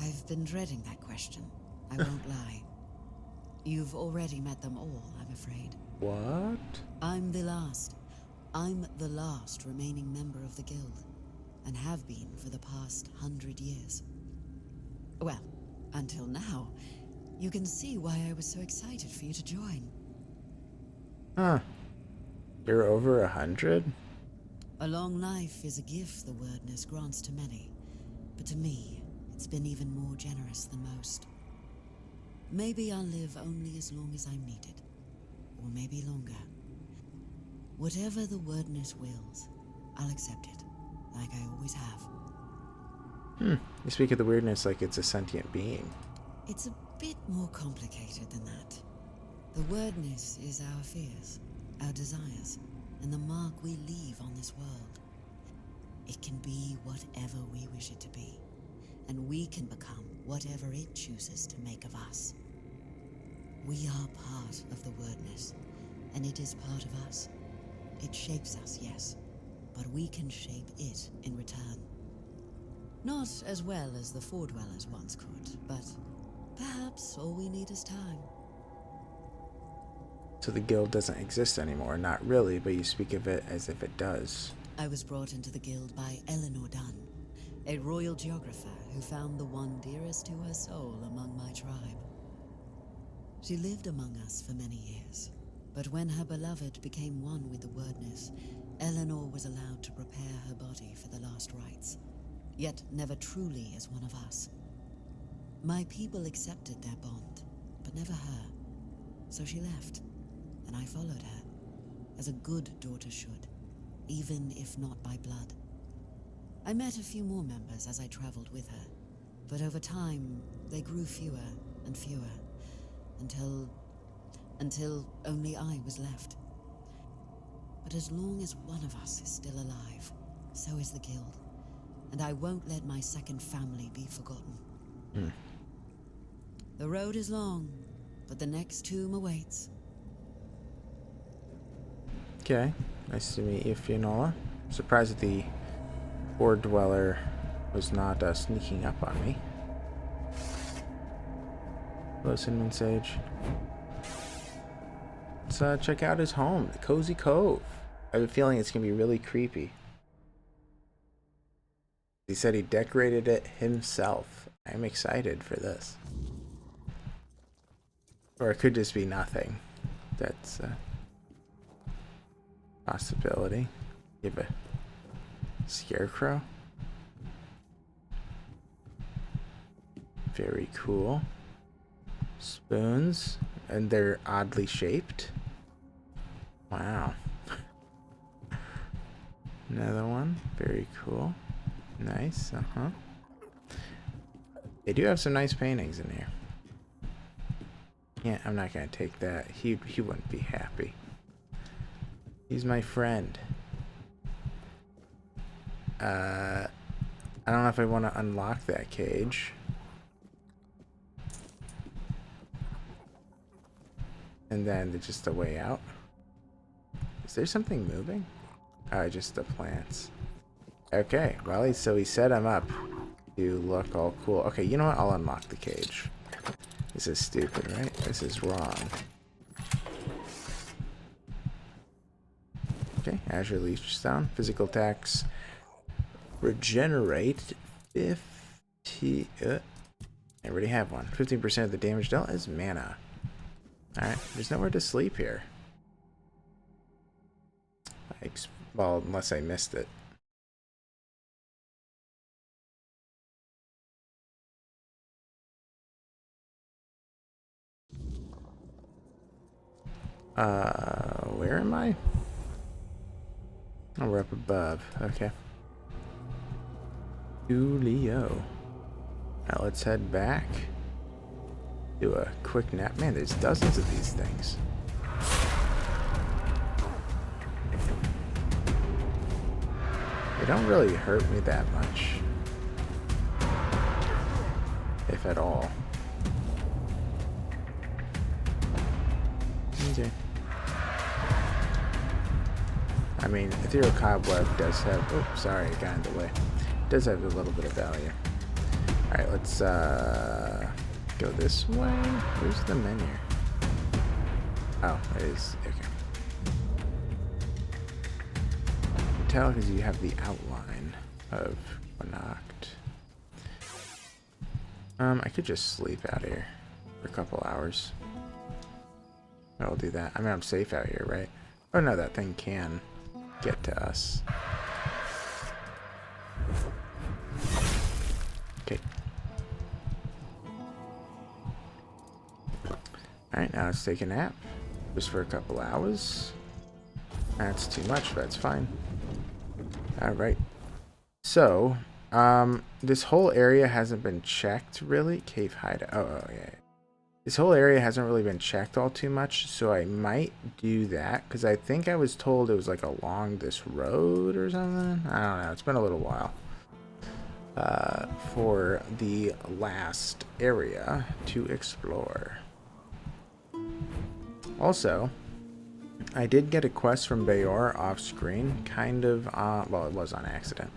Speaker 8: I've been dreading that question. I won't lie. You've already met them all, I'm afraid.
Speaker 1: What?
Speaker 8: I'm the last. I'm the last remaining member of the guild, and have been for the past 100 years. Well, until now. You can see why I was so excited for you to join.
Speaker 1: Huh. You're over 100?
Speaker 8: A long life is a gift the wordness grants to many, but to me, it's been even more generous than most. Maybe I'll live only as long as I'm needed, or maybe longer. Whatever the wordness wills, I'll accept it, like I always have.
Speaker 1: You speak of the weirdness like it's a sentient being.
Speaker 8: It's a bit more complicated than that. The wordness is our fears, our desires, and the mark we leave on this world. It can be whatever we wish it to be, and we can become whatever it chooses to make of us. We are part of the wordness, and it is part of us. It shapes us, yes, but we can shape it in return. Not as well as the Four-Dwellers once could, but perhaps all we need is time.
Speaker 1: So the guild doesn't exist anymore. Not really, but you speak of it as if it does.
Speaker 8: I was brought into the guild by Eleanor Dunn, a royal geographer who found the one dearest to her soul among my tribe. She lived among us for many years, but when her beloved became one with the wordness, Eleanor was allowed to prepare her body for the last rites, yet never truly as one of us. My people accepted their bond, but never her, so she left, and I followed her, as a good daughter should, even if not by blood. I met a few more members as I traveled with her, but over time, they grew fewer and fewer, until only I was left. But as long as one of us is still alive, so is the guild, and I won't let my second family be forgotten. The road is long, but the next tomb awaits.
Speaker 1: Okay, nice to meet you, Fianola. Surprised that the Four-Dweller was not sneaking up on me. Hello, Cinnamon Sage. Let's check out his home, the Cozy Cove. I have a feeling it's going to be really creepy. He said he decorated it himself. I'm excited for this. Or it could just be nothing. That's a possibility. You have a scarecrow. Very cool. Spoons. And they're oddly shaped. Wow. Another one. Very cool. Nice. Uh-huh. They do have some nice paintings in here. Yeah, I'm not gonna take that. He wouldn't be happy. He's my friend. I don't know if I want to unlock that cage. And then there's just a way out. Is there something moving? Oh, just the plants. Okay, well, so he set him up to look all cool. Okay, you know what? I'll unlock the cage. This is stupid, right? This is wrong. Okay, Azure Leech Stone. Physical attacks regenerate 50. I already have one. 15% of the damage dealt is mana. Alright, there's nowhere to sleep here. Well, unless I missed it. Where am I? Oh, we're up above. Okay. Julio. Now let's head back. Do a quick nap. Man, there's dozens of these things. They don't really hurt me that much. If at all. Okay. I mean, Ethereal Cobweb does have... Oh, sorry, I got in the way. It does have a little bit of value. Alright, let's go this way. Where's the menu? Oh, it is. Okay. You can tell because you have the outline of Connacht. I could just sleep out here for a couple hours. I'll do that. I mean, I'm safe out here, right? Oh no, that thing can get to us. Okay. Alright, now let's take a nap. Just for a couple hours. That's too much, but that's fine. Alright. So, this whole area hasn't been checked, really. Cave hideout. Oh, yeah. This whole area hasn't really been checked all too much, so I might do that, because I think I was told it was like along this road or something. I don't know. It's been a little while. For the last area to explore. Also, I did get a quest from Bayor off screen, kind of, well, it was on accident.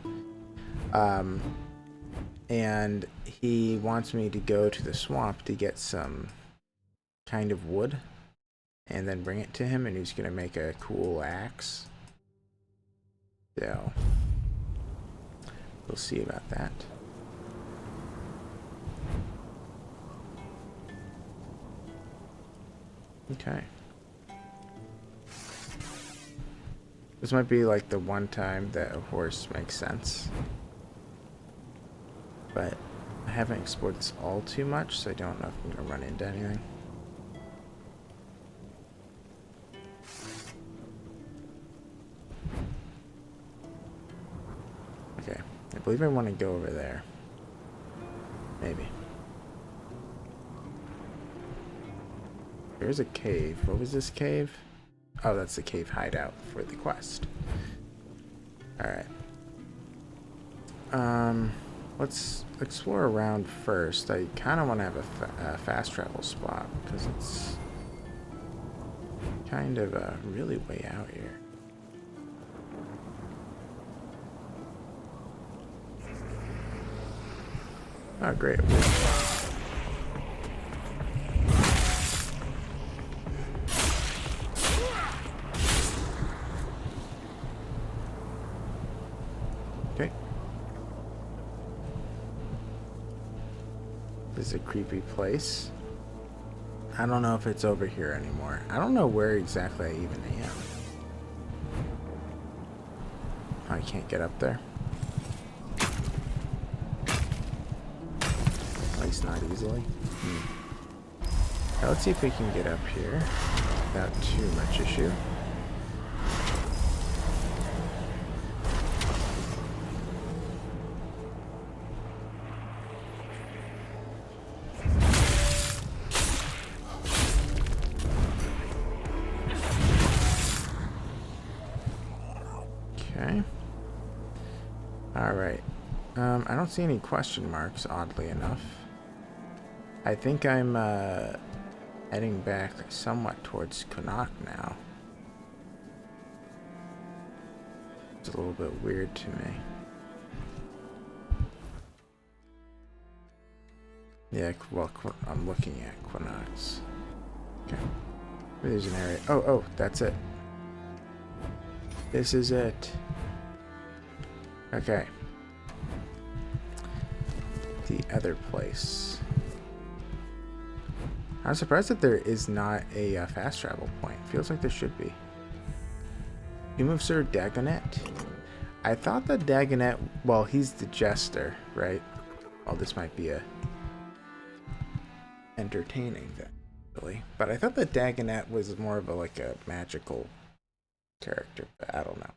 Speaker 1: And he wants me to go to the swamp to get some kind of wood and then bring it to him, and he's going to make a cool axe. So, we'll see about that. Okay. This might be like the one time that a horse makes sense. But I haven't explored this all too much, so I don't know if I'm going to run into anything. Okay. I believe I want to go over there. Maybe. There's a cave. What was this cave? Oh, that's the cave hideout for the quest. Alright. Let's explore around first. I kind of want to have a fast travel spot, because it's kind of really way out here. Oh, great. This is a creepy place. I don't know if it's over here anymore. I don't know where exactly I even am. Oh, I can't get up there. At least not easily. Now let's see if we can get up here without too much issue. Okay. Alright. I don't see any question marks, oddly enough. I think I'm heading back somewhat towards Connacht now. It's a little bit weird to me. Yeah, well, I'm looking at Connacht. Okay. There's an area. Oh, that's it. This is it. Okay. The other place. I'm surprised that there is not a fast travel point. Feels like there should be. You move Sir Dagonet? I thought that Dagonet, well, he's the jester, right? Well, this might be a entertaining thing, really. But I thought that Dagonet was more of a, like a magical character, but I don't know.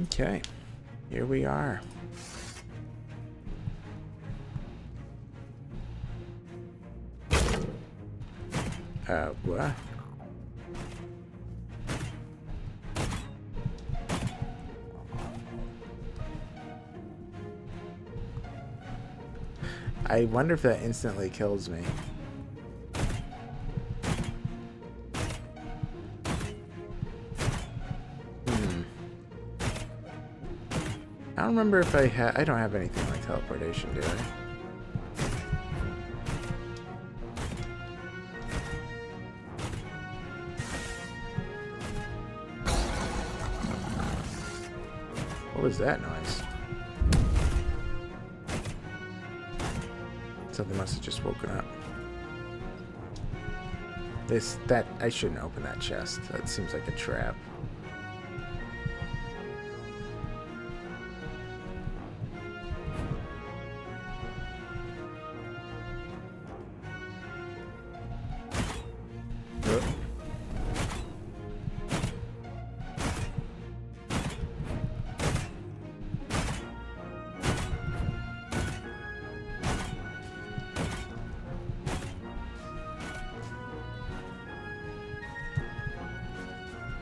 Speaker 1: Okay, here we are. What? I wonder if that instantly kills me. I don't remember if I don't have anything like teleportation, do I? What was that noise? Something must have just woken up. I shouldn't open that chest. That seems like a trap.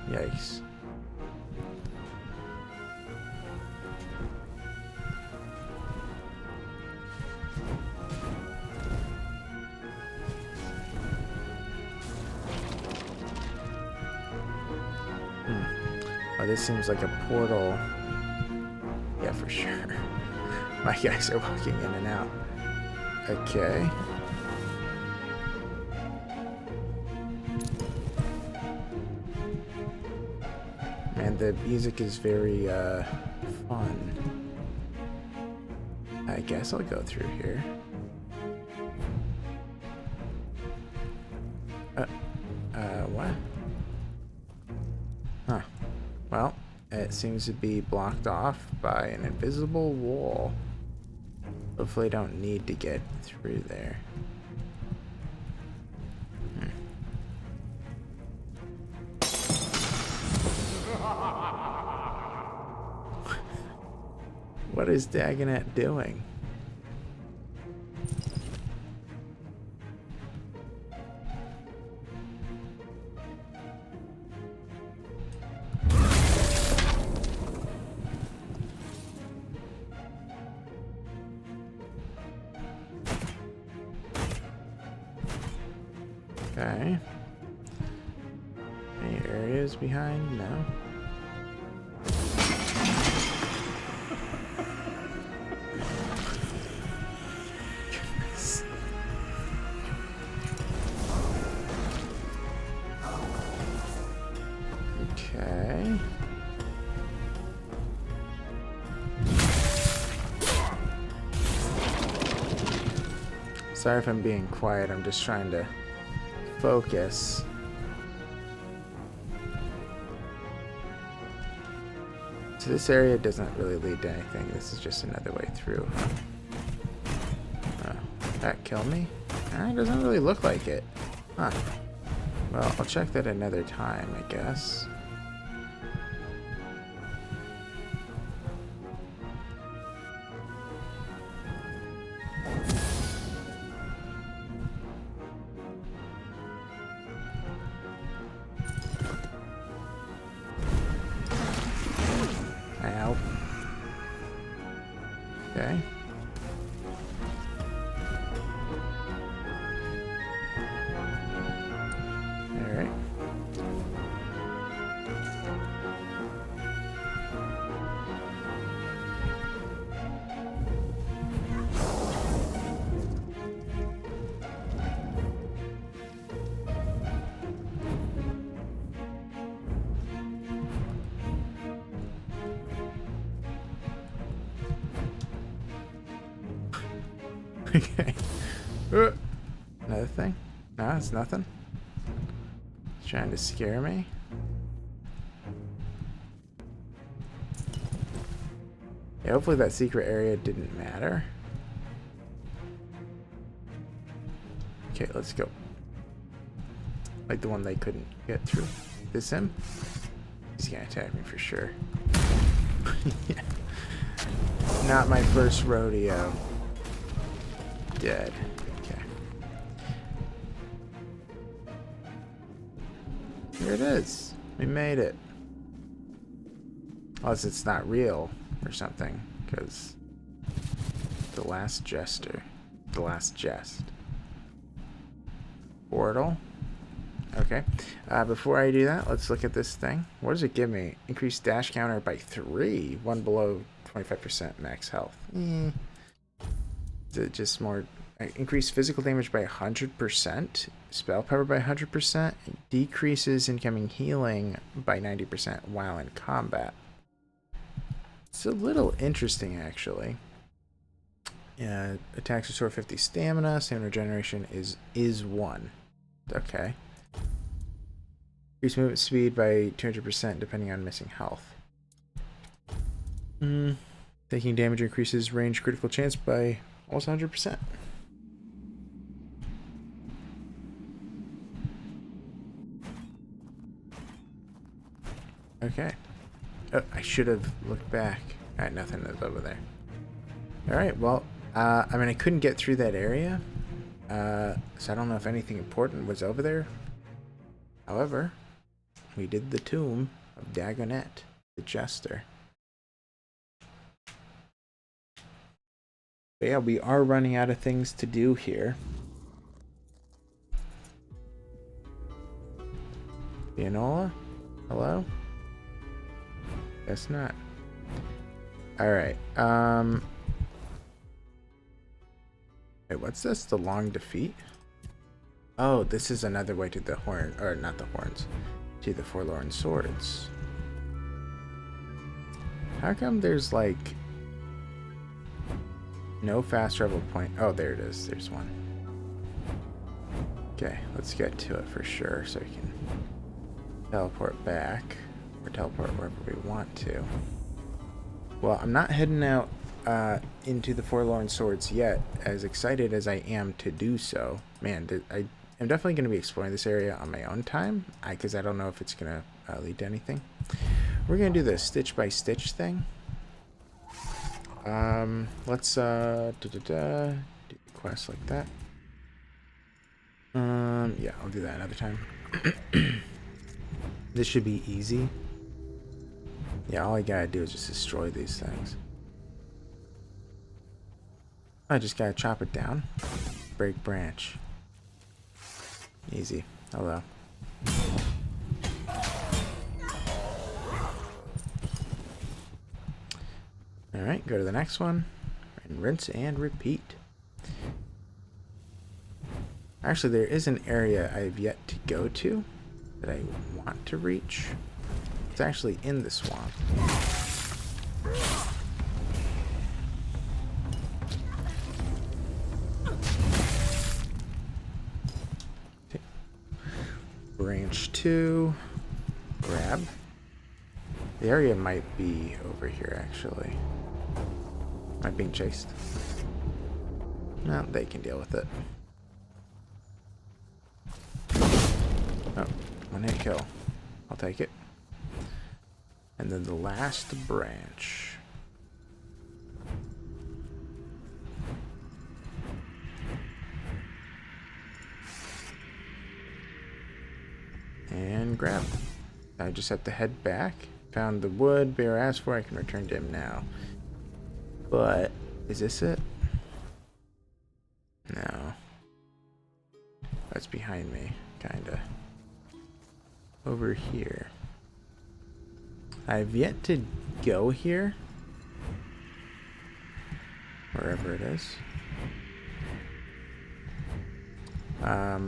Speaker 1: Yikes. Oh, this seems like a portal. Yeah, for sure. My guys are walking in and out. Okay. And the music is very fun. I guess I'll go through here. What? Huh. Well, it seems to be blocked off by an invisible wall. Hopefully I don't need to get through there. What is Dagonet doing? Okay. Any areas behind? No. Okay. Sorry if I'm being quiet, I'm just trying to focus. So this area doesn't really lead to anything. This is just another way through. That kill me? It doesn't really look like it. Huh. Well, I'll check that another time, I guess. Ow. Okay. Alright. Okay. Another thing? No, it's nothing. It's trying to scare me. Yeah, hopefully that secret area didn't matter. Okay, let's go. Like the one they couldn't get through. This him? He's gonna attack me for sure. Yeah. Not my first rodeo. Dead. Okay. Here it is. We made it. Unless it's not real or something, because the last jester. The last jest. Portal. Okay. Before I do that, let's look at this thing. What does it give me? Increased dash counter by 3. One below 25% max health. Is it just more... Increased physical damage by 100%. Spell power by 100%. Decreases incoming healing by 90% while in combat. It's a little interesting, actually. Attacks restore 50 stamina. Stamina regeneration is 1. Okay. Increase movement speed by 200% depending on missing health. Taking damage increases range critical chance by almost 100%. Okay. Oh, I should have looked back. Alright, nothing is over there. Alright, well, I mean, I couldn't get through that area. So I don't know if anything important was over there. However, we did the tomb of Dagonet, the jester. But yeah, we are running out of things to do here. Pianola? Hello? Guess not. Alright, wait, what's this? The long defeat? Oh, this is another way to the horn, or not the horns, to the forlorn swords. How come there's like no fast travel point? Oh, there it is. There's one. Okay, let's get to it for sure so we can teleport back or teleport wherever we want to. Well, I'm not heading out into the Forlorn Swords yet, as excited as I am to do so. Man, I am definitely going to be exploring this area on my own time, because I don't know if it's going to lead to anything. We're going to do the stitch by stitch thing. Let's do the quest like that. Yeah, I'll do that another time. This should be easy. Yeah, all I gotta do is just destroy these things. I just gotta chop it down. Break branch. Easy. Hello. Alright, go to the next one. And rinse and repeat. Actually, there is an area I've yet to go to that I want to reach. It's actually in the swamp. Branch 2. Grab. The area might be over here, actually. Am I being chased? No, they can deal with it. Oh, one hit kill. I'll take it. And then the last branch. And grab. I just have to head back. Found the wood Bear asked for. I can return to him now. But, is this it? No. That's behind me, kinda. Over here. I've yet to go here. Wherever it is. At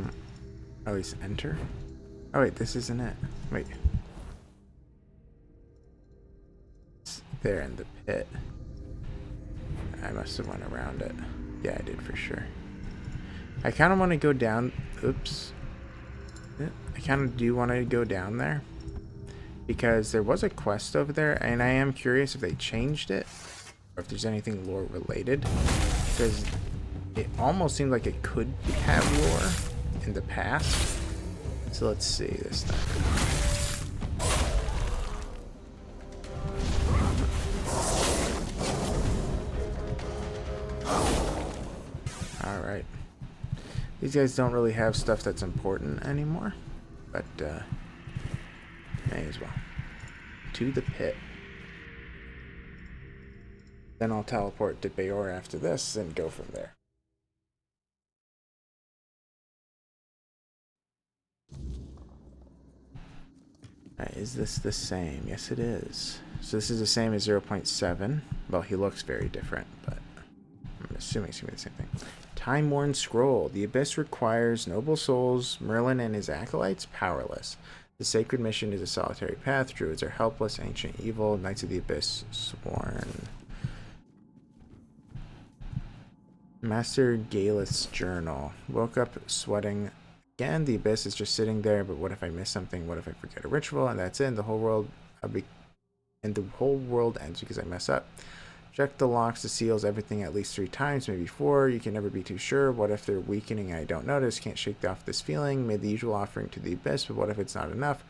Speaker 1: least enter. Oh wait, this isn't it. Wait. It's there in the pit. I must have went around it. Yeah, I did for sure. I kind of want to go down. Oops. I kind of do want to go down there. Because there was a quest over there, and I am curious if they changed it. Or if there's anything lore related. Because it almost seemed like it could have lore in the past. So let's see this time. Alright. These guys don't really have stuff that's important anymore. But, may as well. To the pit. Then I'll teleport to Bayor after this and go from there. Alright, is this the same? Yes, it is. So this is the same as 0.7. Well, he looks very different, but I'm assuming it's going to be the same thing. Time-worn scroll. The Abyss requires noble souls. Merlin and his acolytes powerless. The sacred mission is a solitary path. Druids are helpless, ancient evil. Knights of the Abyss sworn. Master Galeth's journal. Woke up sweating. Again, the Abyss is just sitting there, but what if I miss something? What if I forget a ritual? And that's it. And the whole world ends because I mess up. Check the locks, the seals, everything at least 3 times, maybe 4. You can never be too sure. What if they're weakening and I don't notice? Can't shake off this feeling. Made the usual offering to the Abyss, but what if it's not enough?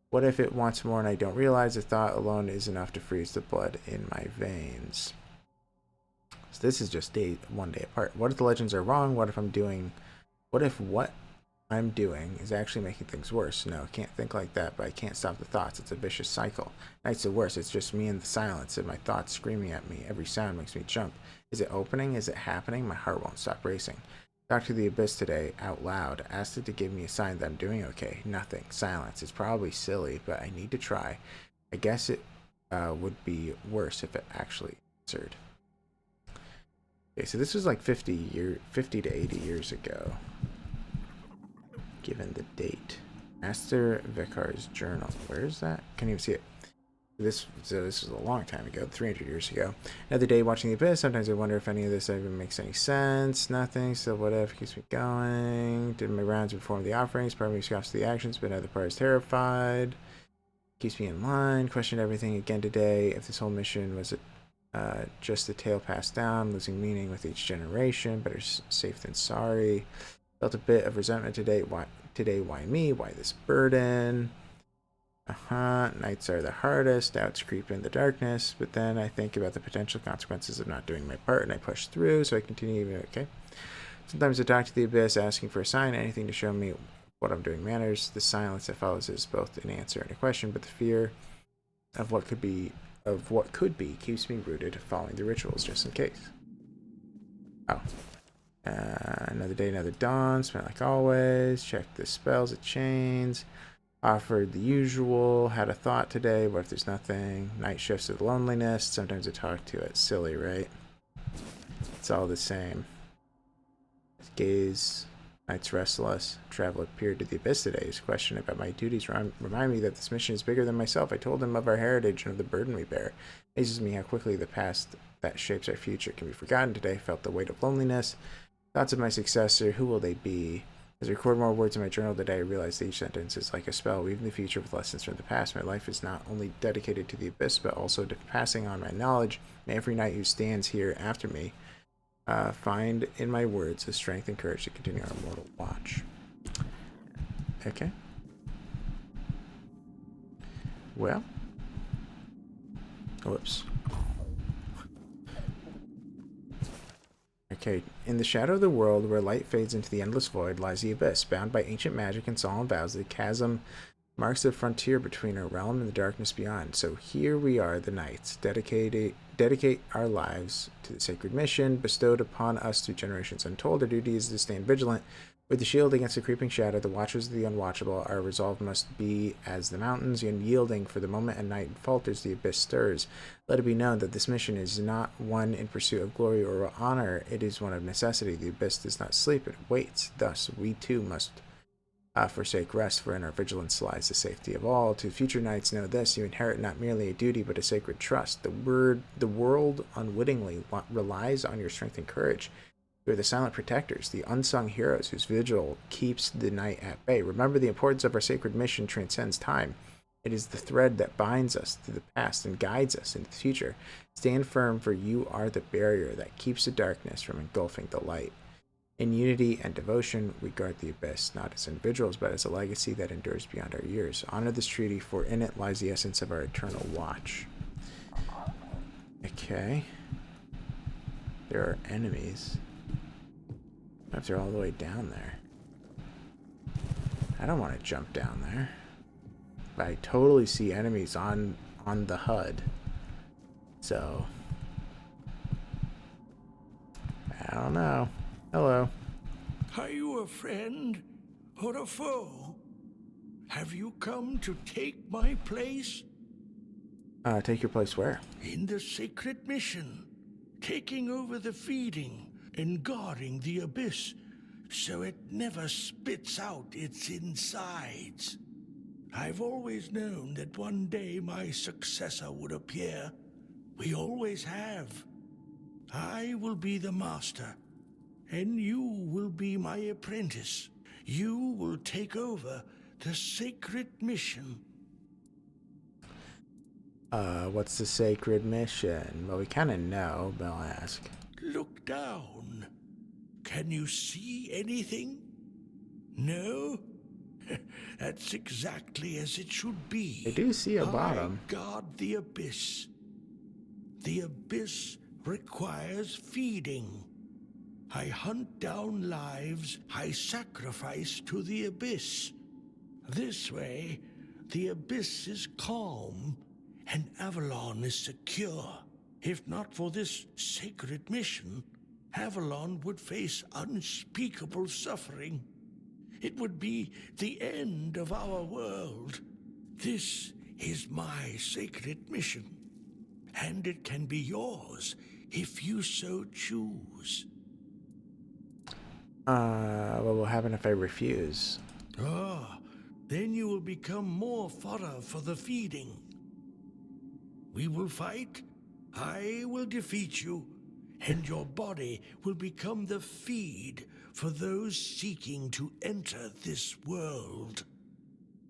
Speaker 1: What if it wants more and I don't realize? The thought alone is enough to freeze the blood in my veins. So this is just one day apart. What if the legends are wrong? What if what I'm doing is actually making things worse? No, can't think like that, but I can't stop the thoughts. It's a vicious cycle. Night's the worst. It's just me in the silence and my thoughts screaming at me. Every sound makes me jump. Is it opening? Is it happening? My heart won't stop racing. Talked to the Abyss today out loud. Asked it to give me a sign that I'm doing okay. Nothing. Silence. It's probably silly, but I need to try. I guess it would be worse if it actually answered. Okay, so this was like 50 to 80 years ago. Given the date. Master Vicar's journal. Where is that? Can't even see it. This was a long time ago, 300 years ago. Another day watching the Abyss. Sometimes I wonder if any of this even makes any sense. Nothing. So whatever keeps me going. Did my rounds and performed the offerings. Part of me scoffs the actions, but another part is terrified. Keeps me in line. Questioned everything again today. If this whole mission was just the tale passed down, losing meaning with each generation. Better safe than sorry. Felt a bit of resentment today. Why me? Why this burden? Nights are the hardest. Doubts creep in the darkness. But then I think about the potential consequences of not doing my part, and I push through. So I continue. Okay. Sometimes I talk to the Abyss, asking for a sign, anything to show me what I'm doing matters. The silence that follows is both an answer and a question, but the fear of what could be keeps me rooted, following the rituals just in case. Oh. Another day, another dawn. Spent like always. Checked the spells, the chains. Offered the usual. Had a thought today. What if there's nothing? Night shifts of loneliness. Sometimes I talk to it. Silly, right? It's all the same. Gaze. Night's restless. Travel appeared to the Abyss today. His question about my duties remind me that this mission is bigger than myself. I told him of our heritage and of the burden we bear. It amazes me how quickly the past that shapes our future can be forgotten today. Felt the weight of loneliness. Thoughts of my successor. Who will they be? As I record more words in my journal today, I realize that each sentence is like a spell, weaving the future with lessons from the past. My life is not only dedicated to the abyss, but also to passing on my knowledge. May every knight who stands here after me find in my words the strength and courage to continue our mortal watch. Okay. Well. Whoops. Okay, in the shadow of the world, where light fades into the endless void, lies the abyss. Bound by ancient magic and solemn vows, the chasm marks the frontier between our realm and the darkness beyond. So here we are, the knights, dedicate our lives to the sacred mission bestowed upon us through generations untold. Our duty is to stand vigilant with the shield against the creeping shadow, the watchers of the unwatchable. Our resolve must be as the mountains, unyielding. For the moment a night falters, the abyss stirs. Let it be known that this mission is not one in pursuit of glory or honor. It is one of necessity. The abyss does not sleep, it waits. Thus, we too must forsake rest, for in our vigilance lies the safety of all. To future knights, know this: you inherit not merely a duty, but a sacred trust. The world unwittingly relies on your strength and courage. You are the silent protectors, the unsung heroes whose vigil keeps the night at bay. Remember, the importance of our sacred mission transcends time. It is the thread that binds us to the past and guides us into the future. Stand firm, for you are the barrier that keeps the darkness from engulfing the light. In unity and devotion, we guard the abyss, not as individuals, but as a legacy that endures beyond our years. Honor this treaty, for in it lies the essence of our eternal watch. Okay. There are enemies. If they're all the way down there. I don't want to jump down there. But I totally see enemies on the HUD. So I don't know. Hello.
Speaker 5: Are you a friend or a foe? Have you come to take my place?
Speaker 1: Take your place where?
Speaker 5: In the sacred mission, taking over the feeding and guarding the abyss so it never spits out its insides. I've always known that one day my successor would appear. We always have. I will be the master, and you will be my apprentice. You will take over the sacred mission.
Speaker 1: What's the sacred mission? Well, we kind of know, but I'll ask.
Speaker 5: Look down. Can you see anything? No? That's exactly as it should be.
Speaker 1: I do see a bottom.
Speaker 5: I guard the abyss. The abyss requires feeding. I hunt down lives I sacrifice to the abyss. This way, the abyss is calm and Avalon is secure. If not for this sacred mission, Avalon would face unspeakable suffering. It would be the end of our world. This is my sacred mission, and it can be yours if you so choose.
Speaker 1: What will happen if I refuse?
Speaker 5: Then you will become more fodder for the feeding. We will fight. I will defeat you, and your body will become the feed for those seeking to enter this world.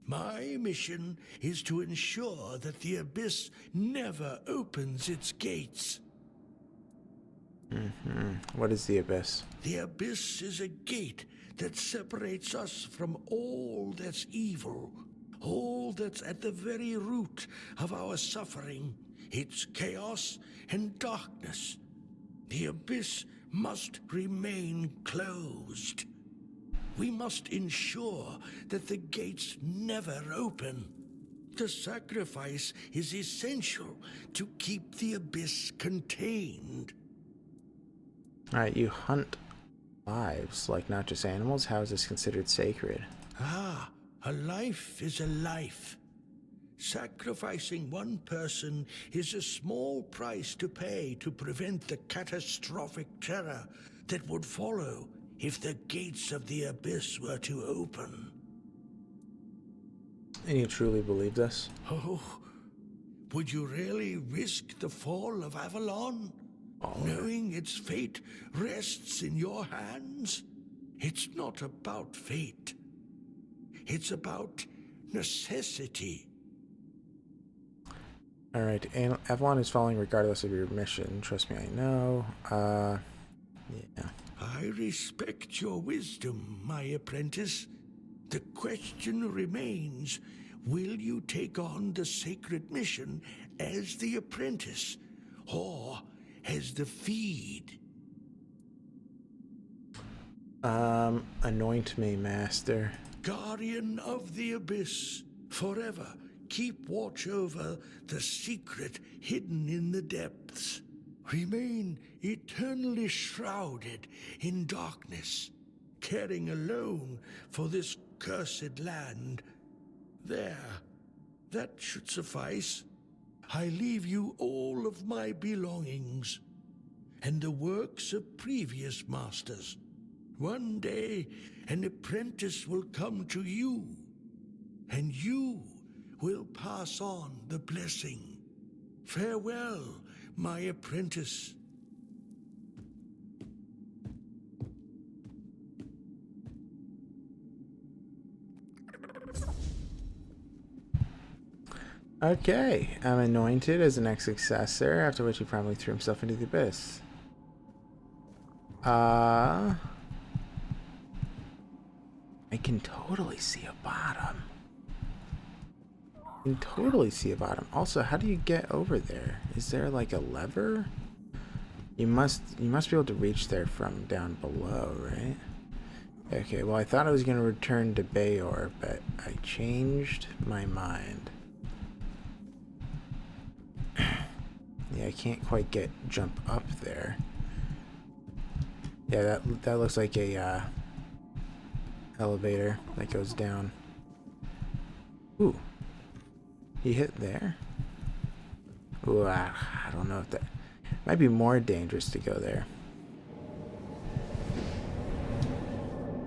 Speaker 5: My mission is to ensure that the abyss never opens its gates.
Speaker 1: What is the abyss?
Speaker 5: The abyss is a gate that separates us from all that's evil, all that's at the very root of our suffering. It's chaos and darkness. The abyss must remain closed. We must ensure that the gates never open. The sacrifice is essential to keep the abyss contained.
Speaker 1: Alright, you hunt lives, like not just animals. How is this considered sacred?
Speaker 5: A life is a life. Sacrificing one person is a small price to pay to prevent the catastrophic terror that would follow if the gates of the abyss were to open.
Speaker 1: And you truly believe this?
Speaker 5: Oh, would you really risk the fall of Avalon? Knowing its fate rests in your hands? It's not about fate. It's about necessity.
Speaker 1: Alright, Avalon is following regardless of your mission. Trust me, I know. Yeah.
Speaker 5: I respect your wisdom, my apprentice. The question remains, will you take on the sacred mission as the apprentice, or as the feed?
Speaker 1: Anoint me, master.
Speaker 5: Guardian of the Abyss, forever keep watch over the secret hidden in the depths. Remain eternally shrouded in darkness, caring alone for this cursed land. There, that should suffice. I leave you all of my belongings, and the works of previous masters. One day, an apprentice will come to you, and you will pass on the blessing. Farewell, my apprentice.
Speaker 1: Okay, I'm anointed as the next successor, after which he promptly threw himself into the abyss. I can totally see a bottom. I can totally see a bottom. Also, how do you get over there? Is there like a lever? You must be able to reach there from down below, right? Okay, well I thought I was gonna return to Bayor, but I changed my mind. Yeah, I can't quite jump up there. Yeah, that looks like a elevator that goes down. Ooh, he hit there. Ooh, I don't know if that might be more dangerous to go there.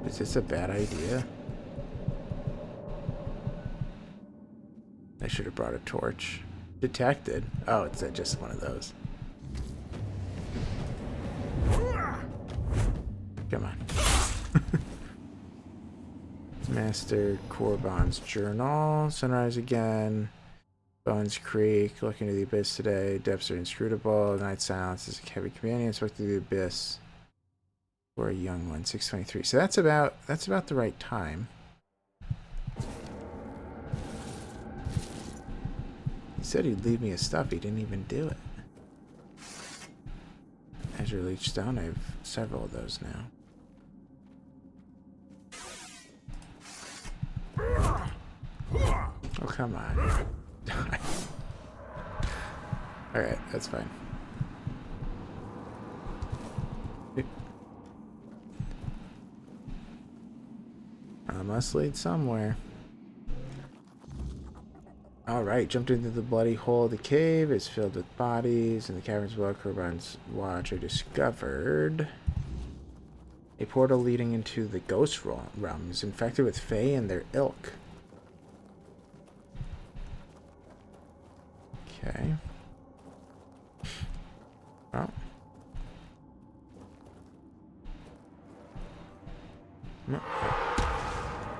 Speaker 1: Is this a bad idea? I should have brought a torch. Detected. Oh, it's just one of those. Come on. Master Corbon's journal. Sunrise again. Bones Creek. Looking to the abyss today. Depths are inscrutable. Night silence is a heavy companion. Spoke to the abyss. For a young one. 6:23. So that's about the right time. He said he'd leave me his stuff. He didn't even do it. Azure Leech Stone. I have several of those now. Oh, come on. Alright, that's fine. I must lead somewhere. Alright, jumped into the bloody hole of the cave. It's filled with bodies. In the caverns below Corbon's watch, I discovered a portal leading into the ghost realms, infected with Fae and their ilk. Okay. Oh.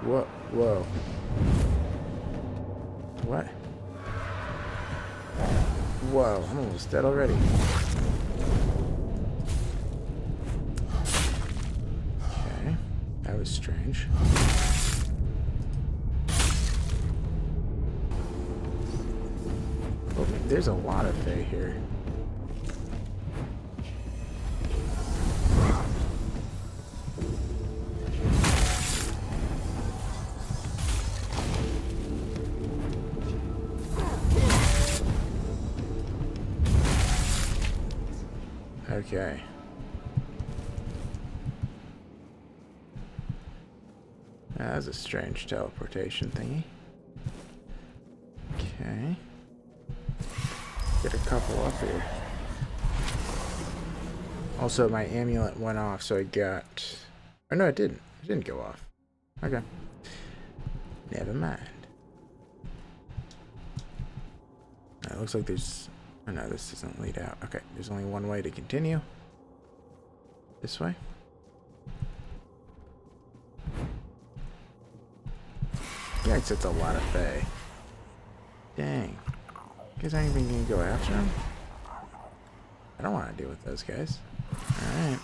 Speaker 1: Whoa. Whoa. What? Whoa, I'm almost dead already. Okay. That was strange. Oh, there's a lot of Fae here. Okay. That was a strange teleportation thingy. Okay. Get a couple up here. Also, my amulet went off, so I got... Oh, no, it didn't. It didn't go off. Okay. Never mind. It looks like there's... Oh, no, this doesn't lead out. Okay, there's only one way to continue. This way. Yikes, that's a lot of Fae. Dang. Guess I ain't even gonna go after him? I don't want to deal with those guys. Alright.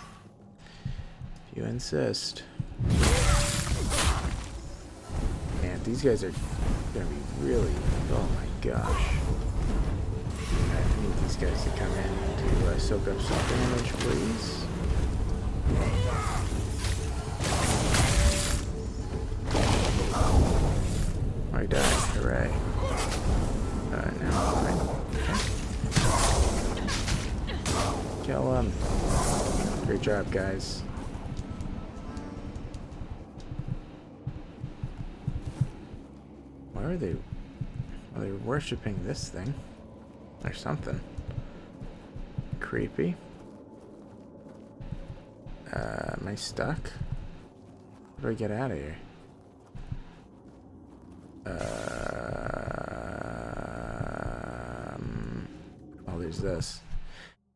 Speaker 1: If you insist. Man, these guys are gonna be really... Oh my gosh. I need these guys to come in to soak up some damage, please. Oh, he died. Hooray. Now I'm fine. Okay. Kill him. Great job, guys. Why are they... Well, they're worshipping this thing. Or something. Creepy. Am I stuck? How do I get out of here? Oh, there's this.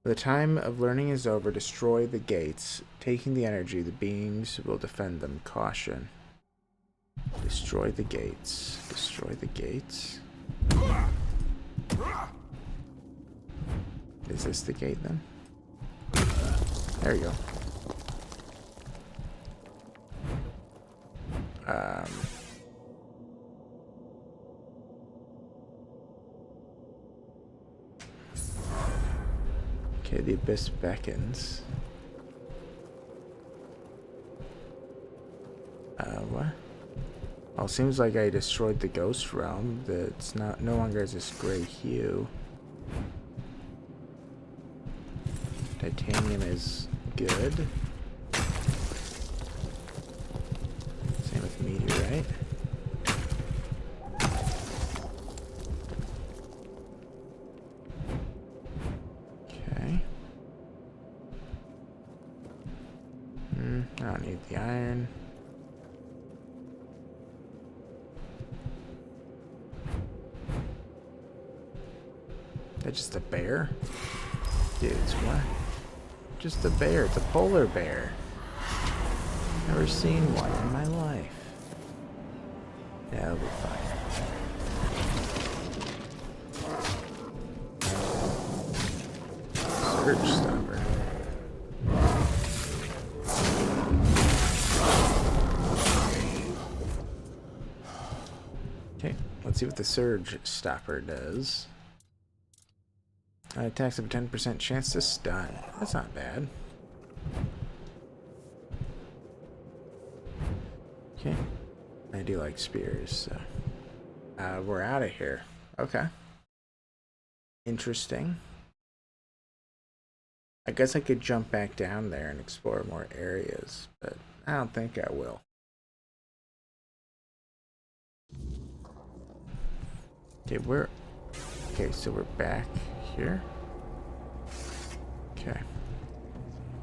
Speaker 1: The time of learning is over. Destroy the gates. Taking the energy, the beings will defend them. Caution. Destroy the gates. Destroy the gates. Is this the gate then? There you go. Okay, the abyss beckons. What? Well, it seems like I destroyed the ghost realm. That's no longer has this gray hue. Titanium is good. Same with meteorite. Okay. I don't need the iron. Is that just a bear? Dudes, what? Just a bear. It's a polar bear. Never seen one in my life. Yeah, it'll be fine. Surge stopper. Okay, let's see what the surge stopper does. Attacks have a 10% chance to stun. That's not bad. Okay. I do like spears, so. We're out of here. Okay. Interesting. I guess I could jump back down there and explore more areas, but I don't think I will. Okay, so we're back here. Okay.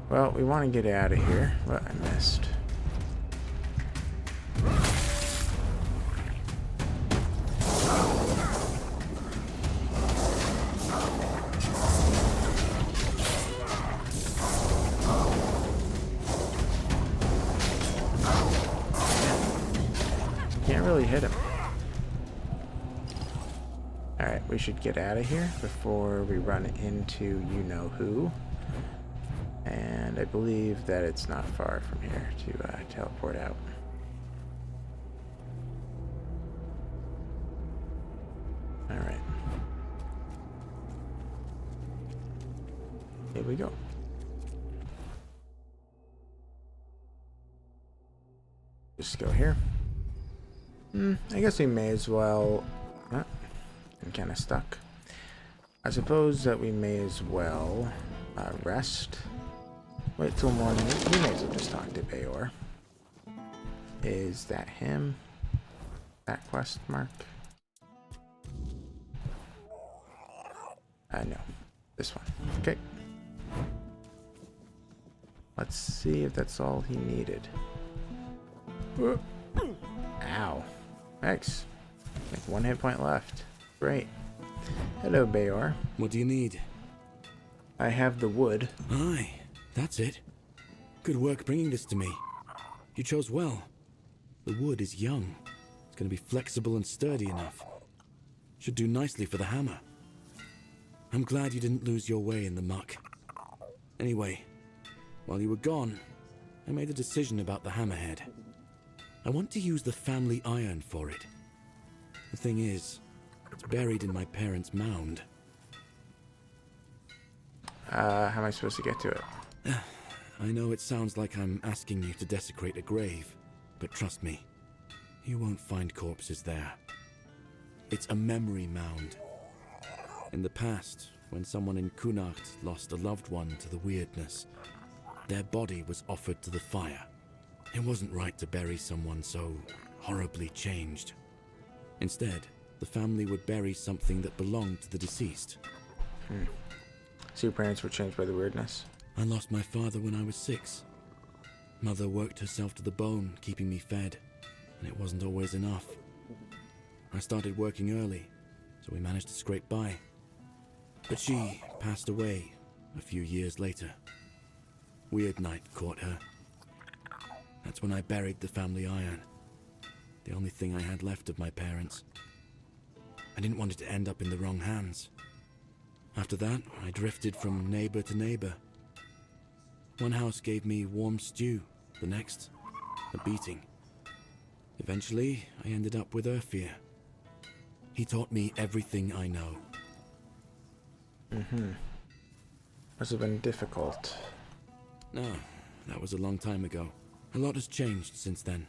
Speaker 1: Well, we want to get out of here. What I missed. Can't really hit him. Alright, we should get out of here before we run into you-know-who. And I believe that it's not far from here to teleport out. Alright. Here we go. Just go here. I guess we may as well... I'm kind of stuck. I suppose that we may as well rest. Wait till morning. We may as well just talk to Bayor. Is that him? That quest mark? No. This one. Okay. Let's see if that's all he needed. Ow. Thanks. Like 1 hit point left. Great. Hello, Bayor.
Speaker 2: What do you need?
Speaker 1: I have the wood.
Speaker 2: Aye, that's it. Good work bringing this to me. You chose well. The wood is young. It's gonna be flexible and sturdy enough. Should do nicely for the hammer. I'm glad you didn't lose your way in the muck. Anyway, while you were gone, I made a decision about the hammerhead. I want to use the family iron for it. The thing is, it's buried in my parents' mound.
Speaker 1: How am I supposed to get to it?
Speaker 2: I know it sounds like I'm asking you to desecrate a grave, but trust me, you won't find corpses there. It's a memory mound. In the past, when someone in Kunacht lost a loved one to the weirdness, their body was offered to the fire. It wasn't right to bury someone so horribly changed. Instead, the family would bury something that belonged to the deceased.
Speaker 1: So your parents were changed by the weirdness?
Speaker 2: I lost my father when I was 6. Mother worked herself to the bone, keeping me fed, and it wasn't always enough. I started working early, so we managed to scrape by. But she passed away a few years later. Weird night caught her. That's when I buried the family iron. The only thing I had left of my parents. I didn't want it to end up in the wrong hands. After that, I drifted from neighbor to neighbor. One house gave me warm stew, the next, a beating. Eventually, I ended up with Urfir. He taught me everything I know.
Speaker 1: Must have been difficult.
Speaker 2: No, that was a long time ago. A lot has changed since then.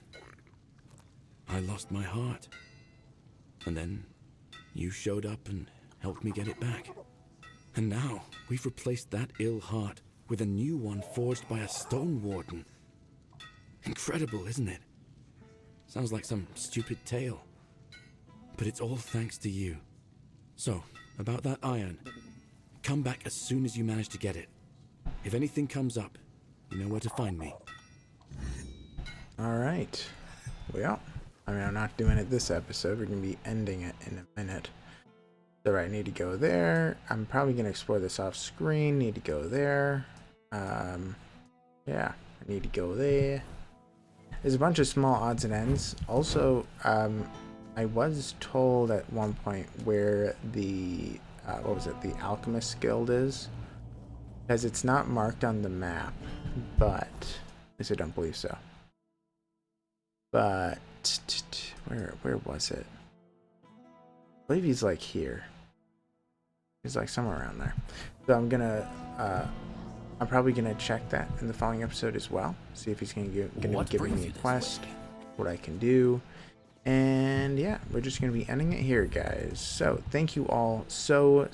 Speaker 2: I lost my heart. And then you showed up and helped me get it back. And now we've replaced that ill heart with a new one forged by a stone warden. Incredible, isn't it? Sounds like some stupid tale. But it's all thanks to you. So, about that iron, come back as soon as you manage to get it. If anything comes up, you know where to find me.
Speaker 1: Alright. Well, I mean, I'm not doing it this episode. We're going to be ending it in a minute. So, right, need to go there. I'm probably going to explore this off screen. Need to go there. Yeah, I need to go there. There's a bunch of small odds and ends. Also, I was told at one point where the, what was it, the Alchemist Guild is. Because it's not marked on the map, but, at least I don't believe so. But, where was it? I believe he's like here. He's like somewhere around there. So I'm probably gonna check that in the following episode as well. See if he's gonna be giving me a quest, what I can do. And yeah, we're just going to be ending it here, guys. So thank you all so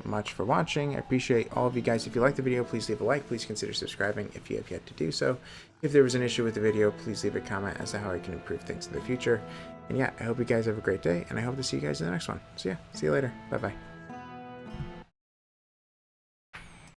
Speaker 1: much for watching. I appreciate all of you guys. If you liked the video, please leave a like. Please consider subscribing if you have yet to do so. If there was an issue with the video, please leave a comment as to how I can improve things in the future. And yeah, I hope you guys have a great day, and I hope to see you guys in the next one. So yeah, see you later. Bye-bye.